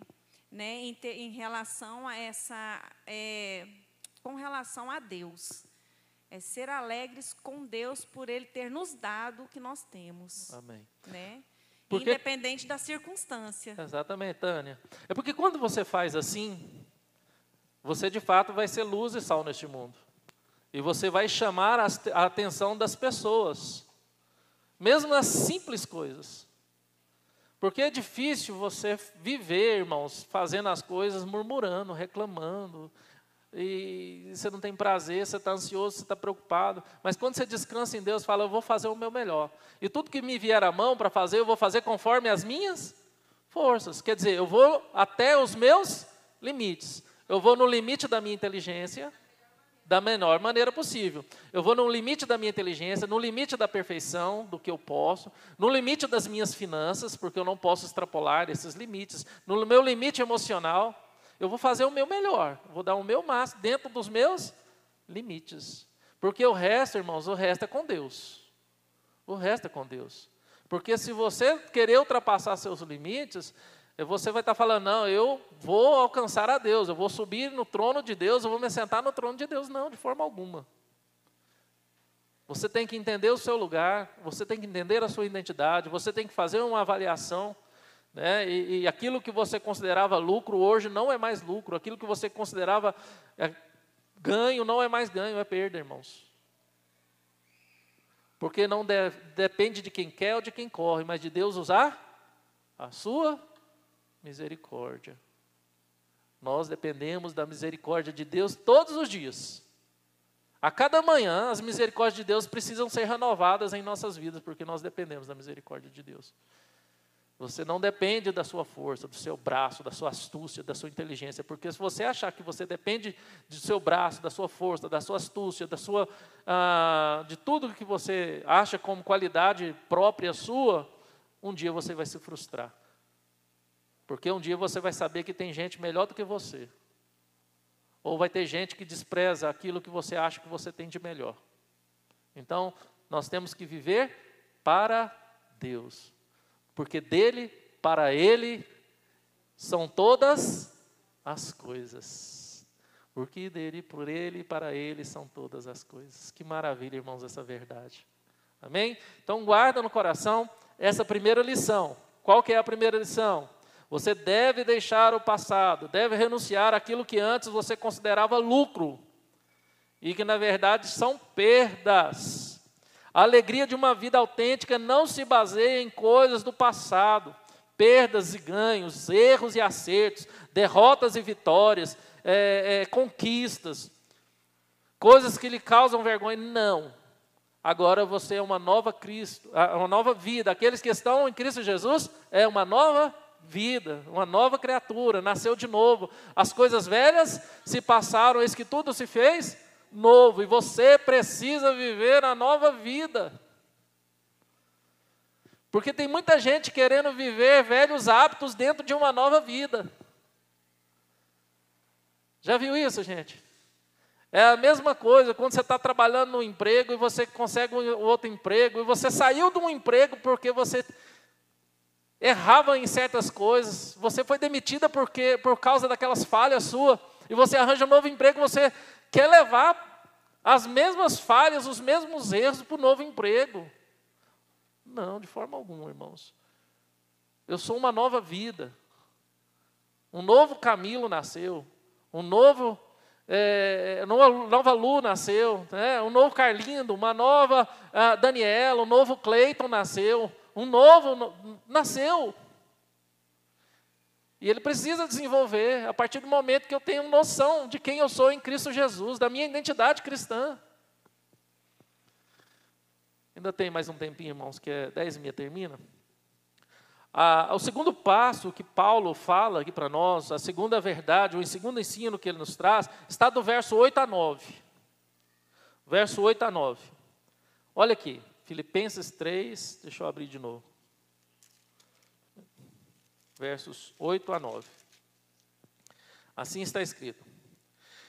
né, em relação a essa... com relação a Deus. Ser alegres com Deus por Ele ter nos dado o que nós temos. Amém. Né? Porque, independente da circunstância. Exatamente, Tânia. É porque quando você faz assim, você de fato vai ser luz e sal neste mundo. E você vai chamar a atenção das pessoas. Mesmo nas simples coisas. Porque é difícil você viver, irmãos, fazendo as coisas, murmurando, reclamando. E você não tem prazer, você está ansioso, você está preocupado. Mas quando você descansa em Deus, fala, eu vou fazer o meu melhor. E tudo que me vier à mão para fazer, eu vou fazer conforme as minhas forças. Quer dizer, eu vou até os meus limites. Eu vou no limite da minha inteligência, da menor maneira possível. Eu vou no limite da minha inteligência, no limite da perfeição, do que eu posso, no limite das minhas finanças, porque eu não posso extrapolar esses limites, no meu limite emocional. Eu vou fazer o meu melhor, vou dar o meu máximo dentro dos meus limites. Porque o resto, irmãos, o resto é com Deus. O resto é com Deus. Porque se você querer ultrapassar seus limites, você vai estar falando, não, eu vou alcançar a Deus, eu vou subir no trono de Deus, eu vou me sentar no trono de Deus. Não, de forma alguma. Você tem que entender o seu lugar, você tem que entender a sua identidade, você tem que fazer uma avaliação. Né? E aquilo que você considerava lucro, hoje não é mais lucro. Aquilo que você considerava ganho, não é mais ganho, é perda, irmãos. Porque não depende de quem quer ou de quem corre, mas de Deus usar a sua misericórdia. Nós dependemos da misericórdia de Deus todos os dias. A cada manhã, as misericórdias de Deus precisam ser renovadas em nossas vidas, porque nós dependemos da misericórdia de Deus. Você não depende da sua força, do seu braço, da sua astúcia, da sua inteligência, porque se você achar que você depende do seu braço, da sua força, da sua astúcia, de tudo que você acha como qualidade própria sua, um dia você vai se frustrar. Porque um dia você vai saber que tem gente melhor do que você. Ou vai ter gente que despreza aquilo que você acha que você tem de melhor. Então, nós temos que viver para Deus. Porque dele, para ele, são todas as coisas. Porque dele, por ele, para ele, são todas as coisas. Que maravilha, irmãos, essa verdade. Amém? Então, guarda no coração essa primeira lição. Qual que é a primeira lição? Você deve deixar o passado, deve renunciar àquilo que antes você considerava lucro. E que, na verdade, são perdas. A alegria de uma vida autêntica não se baseia em coisas do passado, perdas e ganhos, erros e acertos, derrotas e vitórias, conquistas, coisas que lhe causam vergonha. Não. Agora você é uma nova vida. Aqueles que estão em Cristo Jesus é uma nova vida, uma nova criatura, nasceu de novo. As coisas velhas se passaram, eis que tudo se fez novo, e você precisa viver a nova vida. Porque tem muita gente querendo viver velhos hábitos dentro de uma nova vida. Já viu isso, gente? É a mesma coisa quando você está trabalhando no emprego e você consegue um outro emprego, e você saiu de um emprego porque você errava em certas coisas, você foi demitida por causa daquelas falhas suas, e você arranja um novo emprego, você quer levar as mesmas falhas, os mesmos erros para o novo emprego. Não, de forma alguma, irmãos. Eu sou uma nova vida. Um novo Camilo nasceu. Uma nova Lu nasceu. Né? Um novo Carlindo, uma nova Daniela, um novo Cleiton nasceu. Um novo nasceu. E ele precisa desenvolver a partir do momento que eu tenho noção de quem eu sou em Cristo Jesus, da minha identidade cristã. Ainda tem mais um tempinho, irmãos, que é 10h30 termina. O segundo passo que Paulo fala aqui para nós, a segunda verdade, o segundo ensino que ele nos traz, está do verso 8 a 9. Verso 8 a 9. Olha aqui, Filipenses 3, deixa eu abrir de novo. Versos 8 a 9. Assim está escrito: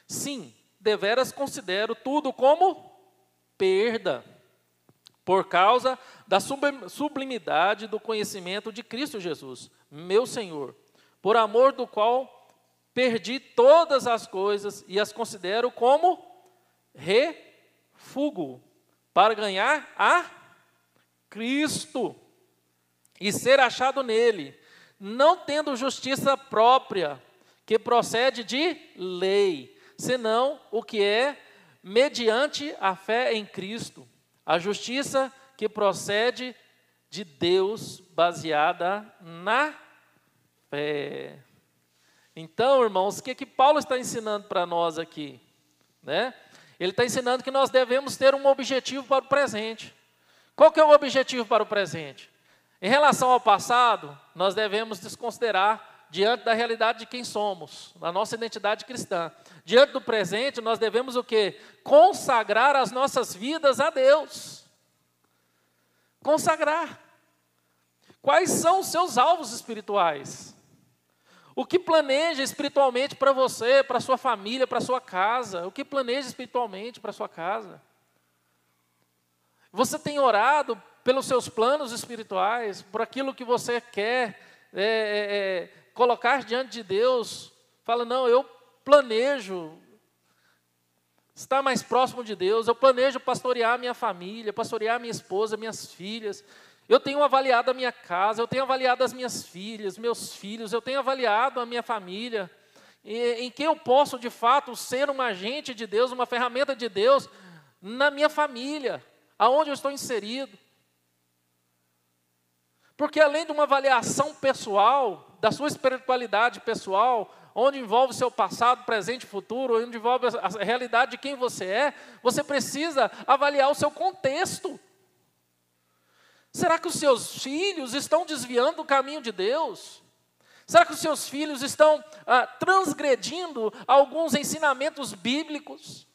sim, deveras considero tudo como perda, por causa da sublimidade do conhecimento de Cristo Jesus, meu Senhor, por amor do qual perdi todas as coisas e as considero como refúgio, para ganhar a Cristo e ser achado nele, não tendo justiça própria, que procede de lei, senão o que é mediante a fé em Cristo, a justiça que procede de Deus, baseada na fé. Então, irmãos, o que Paulo está ensinando para nós aqui? Né? Ele está ensinando que nós devemos ter um objetivo para o presente. Qual que é o objetivo para o presente? Em relação ao passado, nós devemos desconsiderar diante da realidade de quem somos, da nossa identidade cristã. Diante do presente, nós devemos o quê? Consagrar as nossas vidas a Deus. Consagrar. Quais são os seus alvos espirituais? O que planeja espiritualmente para você, para sua família, para sua casa? O que planeja espiritualmente para sua casa? Você tem orado pelos seus planos espirituais, por aquilo que você quer colocar diante de Deus? Fala, não, eu planejo estar mais próximo de Deus, eu planejo pastorear minha família, pastorear minha esposa, minhas filhas. Eu tenho avaliado a minha casa, eu tenho avaliado as minhas filhas, meus filhos, eu tenho avaliado a minha família, em que eu posso, de fato, ser um agente de Deus, uma ferramenta de Deus na minha família, aonde eu estou inserido. Porque além de uma avaliação pessoal, da sua espiritualidade pessoal, onde envolve o seu passado, presente e futuro, onde envolve a realidade de quem você é, você precisa avaliar o seu contexto. Será que os seus filhos estão desviando do caminho de Deus? Será que os seus filhos estão transgredindo alguns ensinamentos bíblicos?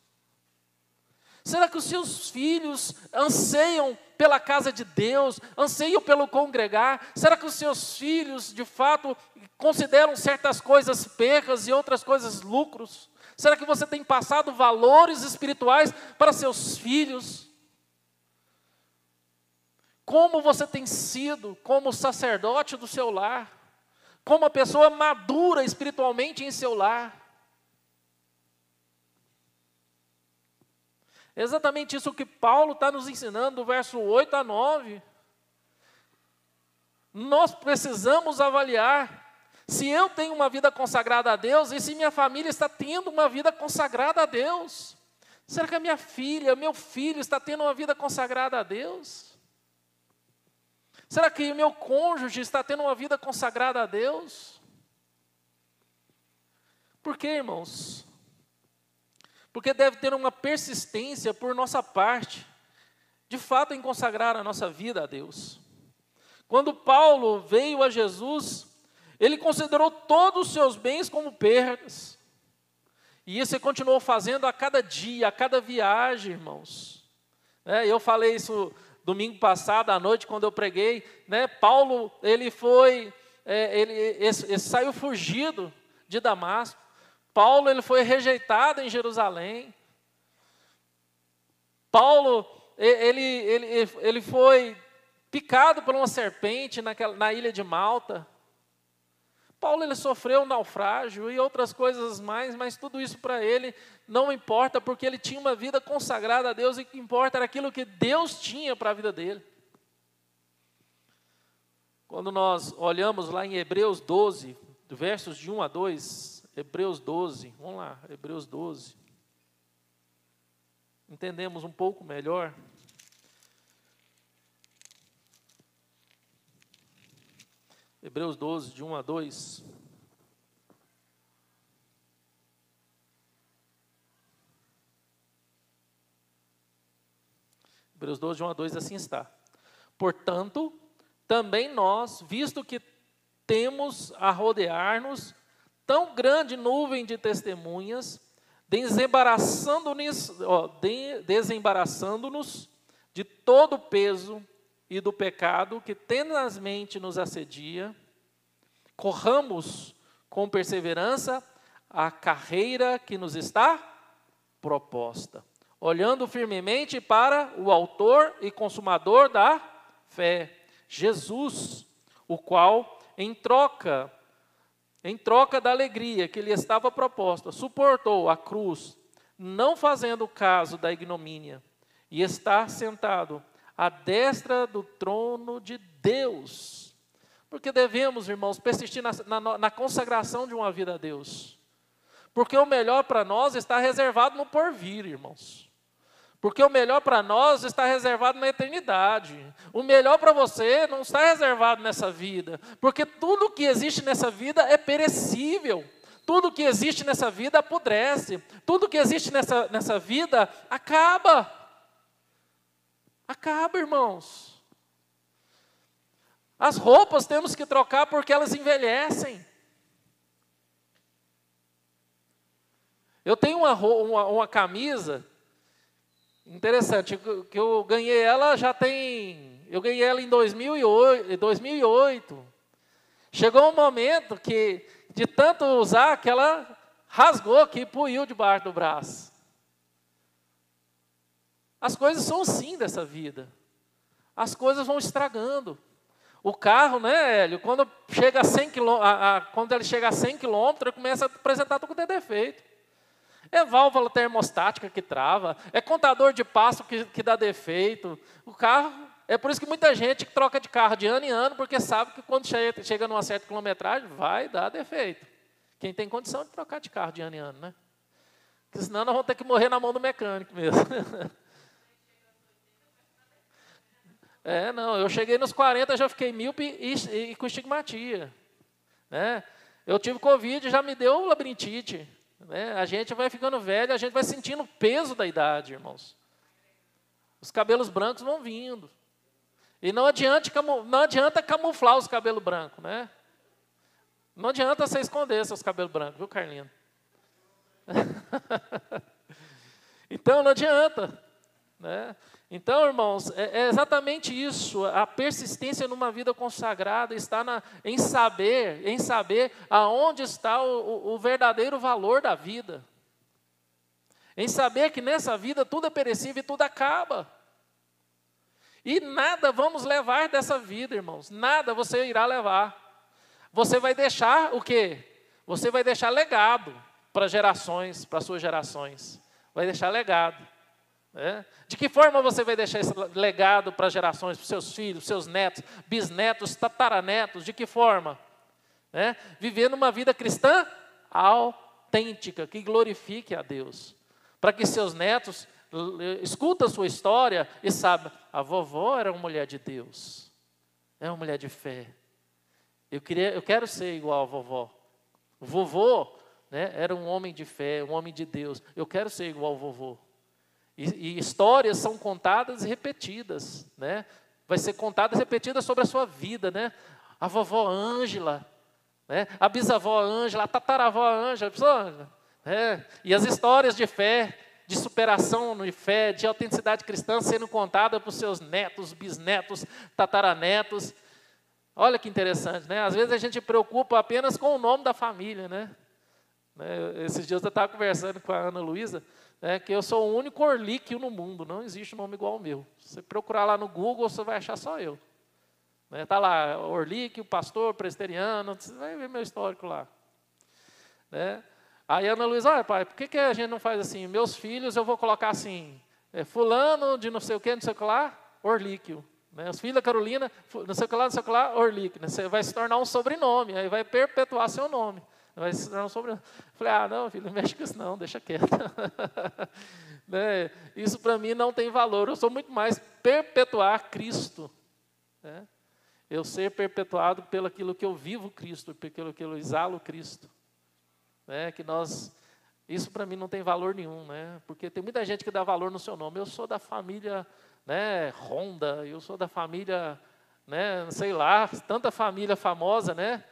Será que os seus filhos anseiam pela casa de Deus, anseiam pelo congregar? Será que os seus filhos, de fato, consideram certas coisas percas e outras coisas lucros? Será que você tem passado valores espirituais para seus filhos? Como você tem sido como sacerdote do seu lar? Como uma pessoa madura espiritualmente em seu lar? É exatamente isso que Paulo está nos ensinando, do verso 8 a 9. Nós precisamos avaliar se eu tenho uma vida consagrada a Deus e se minha família está tendo uma vida consagrada a Deus. Será que a minha filha, meu filho está tendo uma vida consagrada a Deus? Será que o meu cônjuge está tendo uma vida consagrada a Deus? Por quê, irmãos? Porque deve ter uma persistência por nossa parte, de fato, em consagrar a nossa vida a Deus. Quando Paulo veio a Jesus, ele considerou todos os seus bens como perdas. E isso ele continuou fazendo a cada dia, a cada viagem, irmãos. Eu falei isso domingo passado, à noite, quando eu preguei. Paulo, ele saiu fugido de Damasco. Paulo, ele foi rejeitado em Jerusalém. Paulo, ele foi picado por uma serpente na ilha de Malta. Paulo, ele sofreu um naufrágio e outras coisas mais, mas tudo isso para ele não importa, porque ele tinha uma vida consagrada a Deus, e o que importa era aquilo que Deus tinha para a vida dele. Quando nós olhamos lá em Hebreus 12, versos de 1 a 2, Hebreus 12, vamos lá, Hebreus 12. Entendemos um pouco melhor. Hebreus 12, de 1 a 2. Hebreus 12, de 1 a 2, assim está. Portanto, também nós, visto que temos a rodear-nos tão grande nuvem de testemunhas, desembaraçando-nos de todo o peso e do pecado que tenazmente nos assedia, corramos com perseverança a carreira que nos está proposta, olhando firmemente para o autor e consumador da fé, Jesus, o qual, em troca da alegria que lhe estava proposta, suportou a cruz, não fazendo caso da ignomínia, e está sentado à destra do trono de Deus. Porque devemos, irmãos, persistir na consagração de uma vida a Deus. Porque o melhor para nós está reservado no porvir, irmãos. Porque o melhor para nós está reservado na eternidade. O melhor para você não está reservado nessa vida. Porque tudo que existe nessa vida é perecível. Tudo que existe nessa vida apodrece. Tudo que existe nessa vida acaba. Acaba, irmãos. As roupas temos que trocar porque elas envelhecem. Eu tenho uma camisa interessante, que eu ganhei ela eu ganhei ela em 2008. Chegou um momento que, de tanto usar, que ela rasgou aqui e puiu debaixo do braço. As coisas são assim dessa vida. As coisas vão estragando. O carro, né, Hélio, quando chega a 100 km, quando ele chega a 100 km, ele começa a apresentar tudo que tem defeito. É válvula termostática que trava, é contador de passo que dá defeito. O carro, é por isso que muita gente troca de carro de ano em ano, porque sabe que quando chega numa certa quilometragem, vai dar defeito. Quem tem condição de trocar de carro de ano em ano, né? Porque senão nós vamos ter que morrer na mão do mecânico mesmo. Não, eu cheguei nos 40, já fiquei míope e com estigmatia. Né? Eu tive Covid, já me deu labirintite. Né? A gente vai ficando velho, a gente vai sentindo o peso da idade, irmãos. Os cabelos brancos vão vindo. E não adianta camuflar os cabelos brancos, né? Não adianta você esconder seus cabelos brancos, viu, Carlinhos? Então, não adianta. Né? Então, irmãos, é exatamente isso. A persistência numa vida consagrada está em saber aonde está o verdadeiro valor da vida. Em saber que nessa vida tudo é perecível e tudo acaba. E nada vamos levar dessa vida, irmãos. Nada você irá levar. Você vai deixar o quê? Você vai deixar legado para gerações, para suas gerações. Vai deixar legado. De que forma você vai deixar esse legado para gerações, para os seus filhos, seus netos, bisnetos, tataranetos? De que forma? Vivendo uma vida cristã autêntica, que glorifique a Deus. Para que seus netos escutem a sua história e saibam, a vovó era uma mulher de Deus, é uma mulher de fé. Eu quero ser igual a vovó. O vovô era um homem de fé, um homem de Deus. Eu quero ser igual ao vovô. E histórias são contadas e repetidas, né? Vai ser contadas e repetidas sobre a sua vida, né? A vovó Ângela, né? A bisavó Ângela, a tataravó Ângela, e as histórias de fé, de superação de fé, de autenticidade cristã sendo contada para os seus netos, bisnetos, tataranetos. Olha que interessante, né? Às vezes a gente preocupa apenas com o nome da família, né? Esses dias eu estava conversando com a Ana Luísa, que eu sou o único orlíquio no mundo, não existe nome igual ao meu. Se você procurar lá no Google, você vai achar só eu. Está lá, orlíquio, pastor, presbiteriano, você vai ver meu histórico lá. Aí a Ana Luísa, olha pai, por que a gente não faz assim? Meus filhos eu vou colocar assim, fulano de não sei o que lá, orlíquio. Os filhos da Carolina, não sei o que lá, orlíquio. Você vai se tornar um sobrenome, aí vai perpetuar seu nome. Vai se tornar um sobrenome. Falei, não, filho, não mexe com isso não, deixa quieto. Isso para mim não tem valor, eu sou muito mais perpetuar Cristo. Eu ser perpetuado pelo aquilo que eu vivo Cristo, pelo que eu exalo Cristo. Isso para mim não tem valor nenhum, porque tem muita gente que dá valor no seu nome. Eu sou da família né, Honda, eu sou da família, né, sei lá, tanta família famosa, né,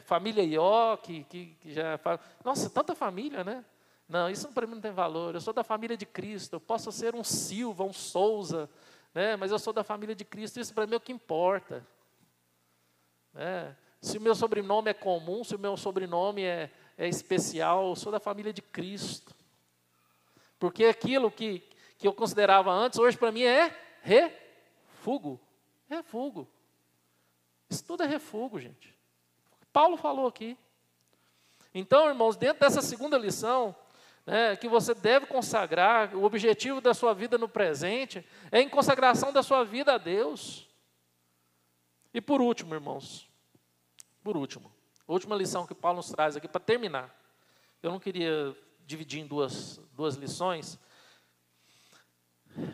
família Ió, que já fala, nossa, tanta família, né? Não, isso para mim não tem valor. Eu sou da família de Cristo. Eu posso ser um Silva, um Souza, né? Mas eu sou da família de Cristo. Isso para mim é o que importa. Né? Se o meu sobrenome é comum, se o meu sobrenome é especial, eu sou da família de Cristo. Porque aquilo que eu considerava antes, hoje para mim é refúgio. Refúgio. Isso tudo é refúgio, gente. Paulo falou aqui. Então, irmãos, dentro dessa segunda lição, né, que você deve consagrar, o objetivo da sua vida no presente é em consagração da sua vida a Deus. E por último, irmãos, a última lição que Paulo nos traz aqui para terminar. Eu não queria dividir em duas lições.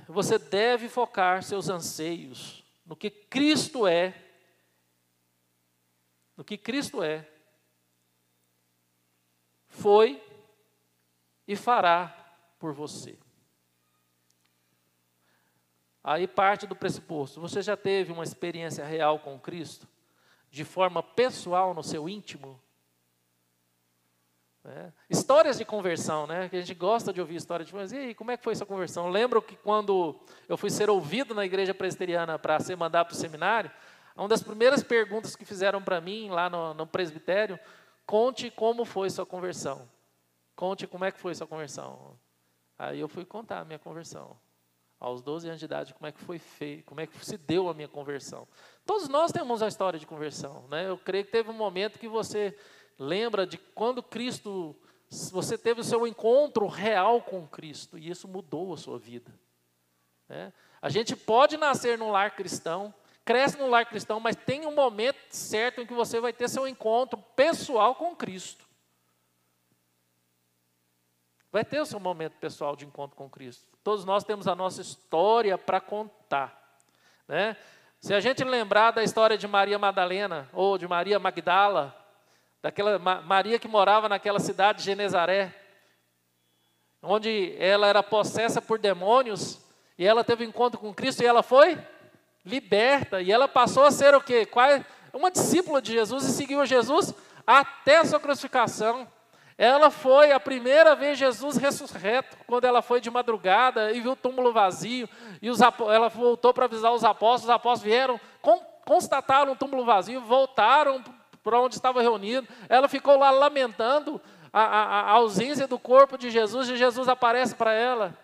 Você deve focar seus anseios no que Cristo é. No que Cristo é, foi e fará por você. Aí parte do pressuposto. Você já teve uma experiência real com Cristo? De forma pessoal, no seu íntimo? Histórias de conversão, né? Que a gente gosta de ouvir histórias de conversão. E aí, como é que foi essa conversão? Eu lembro que quando eu fui ser ouvido na igreja presbiteriana para ser mandado para o seminário, uma das primeiras perguntas que fizeram para mim lá no presbitério, conte como foi sua conversão. Conte como é que foi sua conversão. Aí eu fui contar a minha conversão. Aos 12 anos de idade, como é que foi feito, como é que se deu a minha conversão. Todos nós temos uma história de conversão, né? Eu creio que teve um momento que você lembra de quando Cristo, você teve o seu encontro real com Cristo, e isso mudou a sua vida. Né? A gente pode nascer num lar cristão, cresce no lar cristão, mas tem um momento certo em que você vai ter seu encontro pessoal com Cristo. Vai ter o seu momento pessoal de encontro com Cristo. Todos nós temos a nossa história para contar. Né? Se a gente lembrar da história de Maria Madalena, ou de Maria Magdala, daquela Maria que morava naquela cidade de Genezaré, onde ela era possessa por demônios, e ela teve um encontro com Cristo, e ela foi liberta, e ela passou a ser o quê? Uma discípula de Jesus, e seguiu a Jesus até a sua crucificação. Ela foi a primeira vez Jesus ressurreto, quando ela foi de madrugada e viu o túmulo vazio, e ela voltou para avisar os apóstolos vieram, constataram o túmulo vazio, voltaram para onde estava reunido, ela ficou lá lamentando a ausência do corpo de Jesus, e Jesus aparece para ela.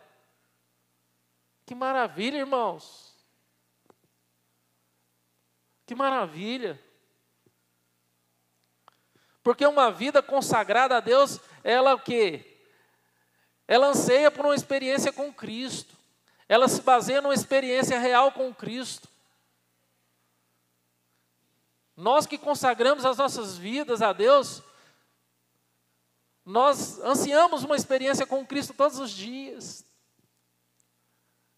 Que maravilha, irmãos! Que maravilha! Porque uma vida consagrada a Deus, ela o quê? Ela anseia por uma experiência com Cristo. Ela se baseia numa experiência real com Cristo. Nós que consagramos as nossas vidas a Deus, nós ansiamos uma experiência com Cristo todos os dias.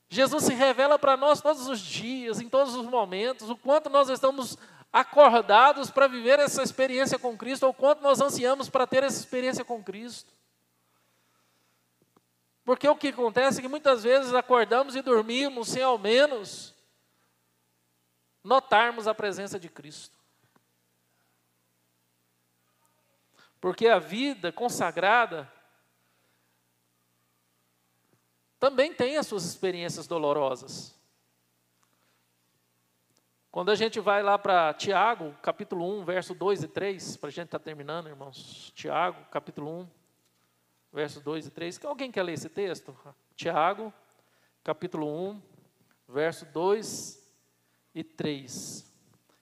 Jesus se revela para nós todos os dias, em todos os momentos, o quanto nós estamos acordados para viver essa experiência com Cristo, ou o quanto nós ansiamos para ter essa experiência com Cristo. Porque o que acontece é que muitas vezes acordamos e dormimos sem ao menos notarmos a presença de Cristo. Porque a vida consagrada também tem as suas experiências dolorosas. Quando a gente vai lá para Tiago, capítulo 1, verso 2 e 3, para a gente estar terminando, irmãos. Tiago, capítulo 1, verso 2 e 3. Alguém quer ler esse texto? Tiago, capítulo 1, verso 2 e 3.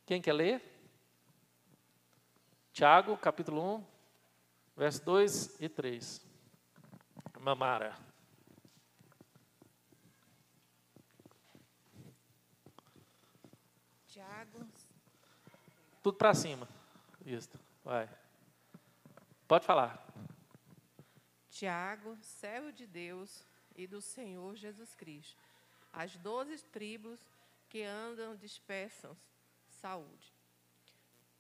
Quem quer ler? Tiago, capítulo 1, verso 2 e 3. Mamara. Tiago. Tudo para cima. Isso. Vai. Pode falar. Tiago, servo de Deus e do Senhor Jesus Cristo. As 12 tribos que andam dispersas, saúde.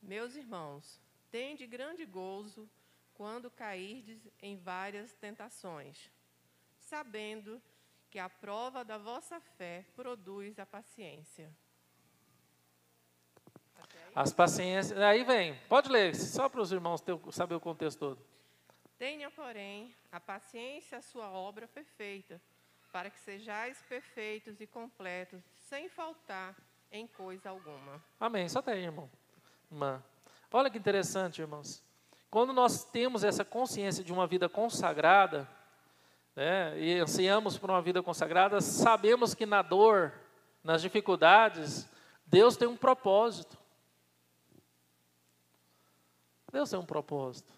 Meus irmãos, tende grande gozo quando cairdes em várias tentações, sabendo que a prova da vossa fé produz a paciência. As paciências, aí vem, pode ler, só para os irmãos saber o contexto todo. Tenha, porém, a paciência a sua obra perfeita, para que sejais perfeitos e completos, sem faltar em coisa alguma. Amém, só tem, irmão. Irmã. Olha que interessante, irmãos. Quando nós temos essa consciência de uma vida consagrada, né, e ansiamos por uma vida consagrada, sabemos que na dor, nas dificuldades, Deus tem um propósito. Deus tem um propósito.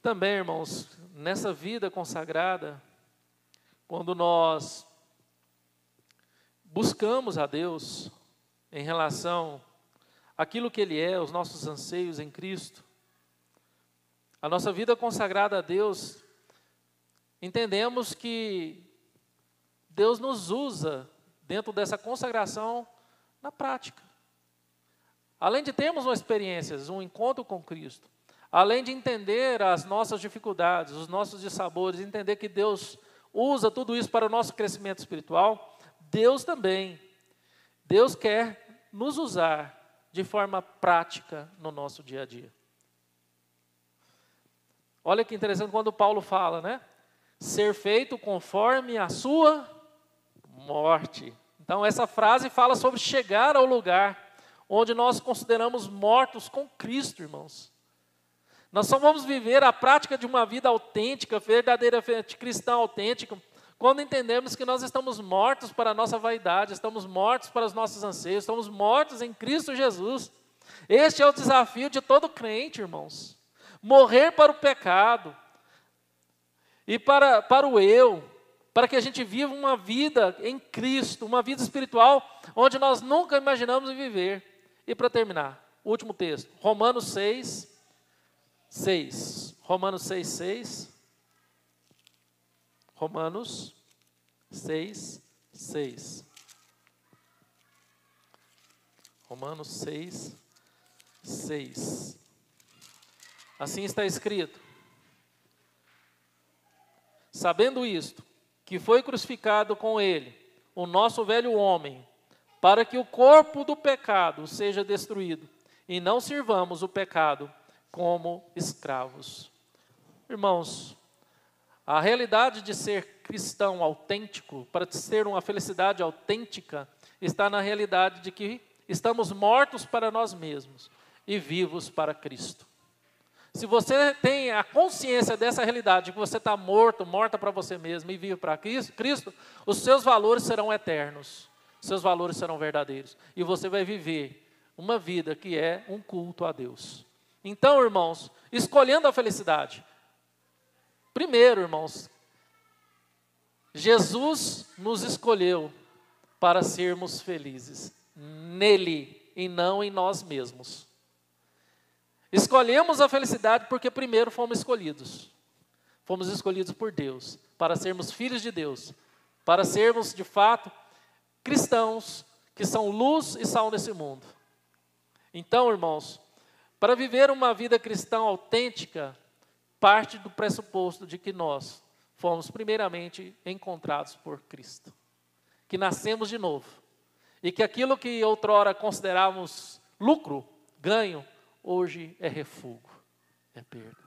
Também, irmãos, nessa vida consagrada, quando nós buscamos a Deus em relação àquilo que Ele é, os nossos anseios em Cristo, a nossa vida consagrada a Deus, entendemos que Deus nos usa dentro dessa consagração na prática. Além de termos uma experiência, um encontro com Cristo, além de entender as nossas dificuldades, os nossos dissabores, entender que Deus usa tudo isso para o nosso crescimento espiritual, Deus quer nos usar de forma prática no nosso dia a dia. Olha que interessante quando Paulo fala, né? Ser feito conforme a sua morte. Então essa frase fala sobre chegar ao lugar onde nós consideramos mortos com Cristo, irmãos. Nós só vamos viver a prática de uma vida autêntica, verdadeiramente cristã autêntica, quando entendemos que nós estamos mortos para a nossa vaidade, estamos mortos para os nossos anseios, estamos mortos em Cristo Jesus. Este é o desafio de todo crente, irmãos. Morrer para o pecado e para o eu, para que a gente viva uma vida em Cristo, uma vida espiritual, onde nós nunca imaginamos viver. E para terminar, o último texto, Romanos 6, 6. Romanos 6, 6. Romanos 6, 6. Romanos 6, 6. Assim está escrito: sabendo isto, que foi crucificado com ele o nosso velho homem, para que o corpo do pecado seja destruído, e não sirvamos o pecado como escravos. Irmãos, a realidade de ser cristão autêntico, para ter uma felicidade autêntica, está na realidade de que estamos mortos para nós mesmos e vivos para Cristo. Se você tem a consciência dessa realidade, que você está morta para você mesmo e vive para Cristo, os seus valores serão eternos, seus valores serão verdadeiros, e você vai viver uma vida que é um culto a Deus. Então, irmãos, escolhendo a felicidade, primeiro, irmãos, Jesus nos escolheu para sermos felizes nele e não em nós mesmos. Escolhemos a felicidade porque primeiro fomos escolhidos. Fomos escolhidos por Deus para sermos filhos de Deus, para sermos, de fato, cristãos que são luz e sal nesse mundo. Então, irmãos, para viver uma vida cristã autêntica, parte do pressuposto de que nós fomos primeiramente encontrados por Cristo, que nascemos de novo, e que aquilo que outrora considerávamos lucro, ganho, hoje é refúgio, é perda,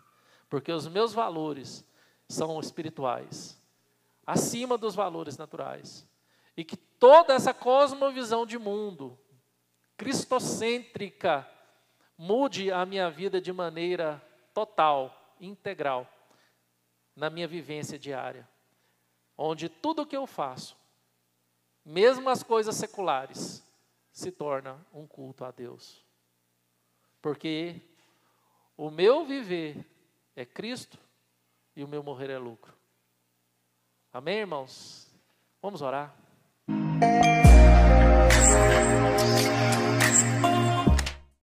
porque os meus valores são espirituais, acima dos valores naturais, e que toda essa cosmovisão de mundo, cristocêntrica, mude a minha vida de maneira total, integral, na minha vivência diária, onde tudo o que eu faço, mesmo as coisas seculares, se torna um culto a Deus. Porque o meu viver é Cristo e o meu morrer é lucro. Amém, irmãos? Vamos orar.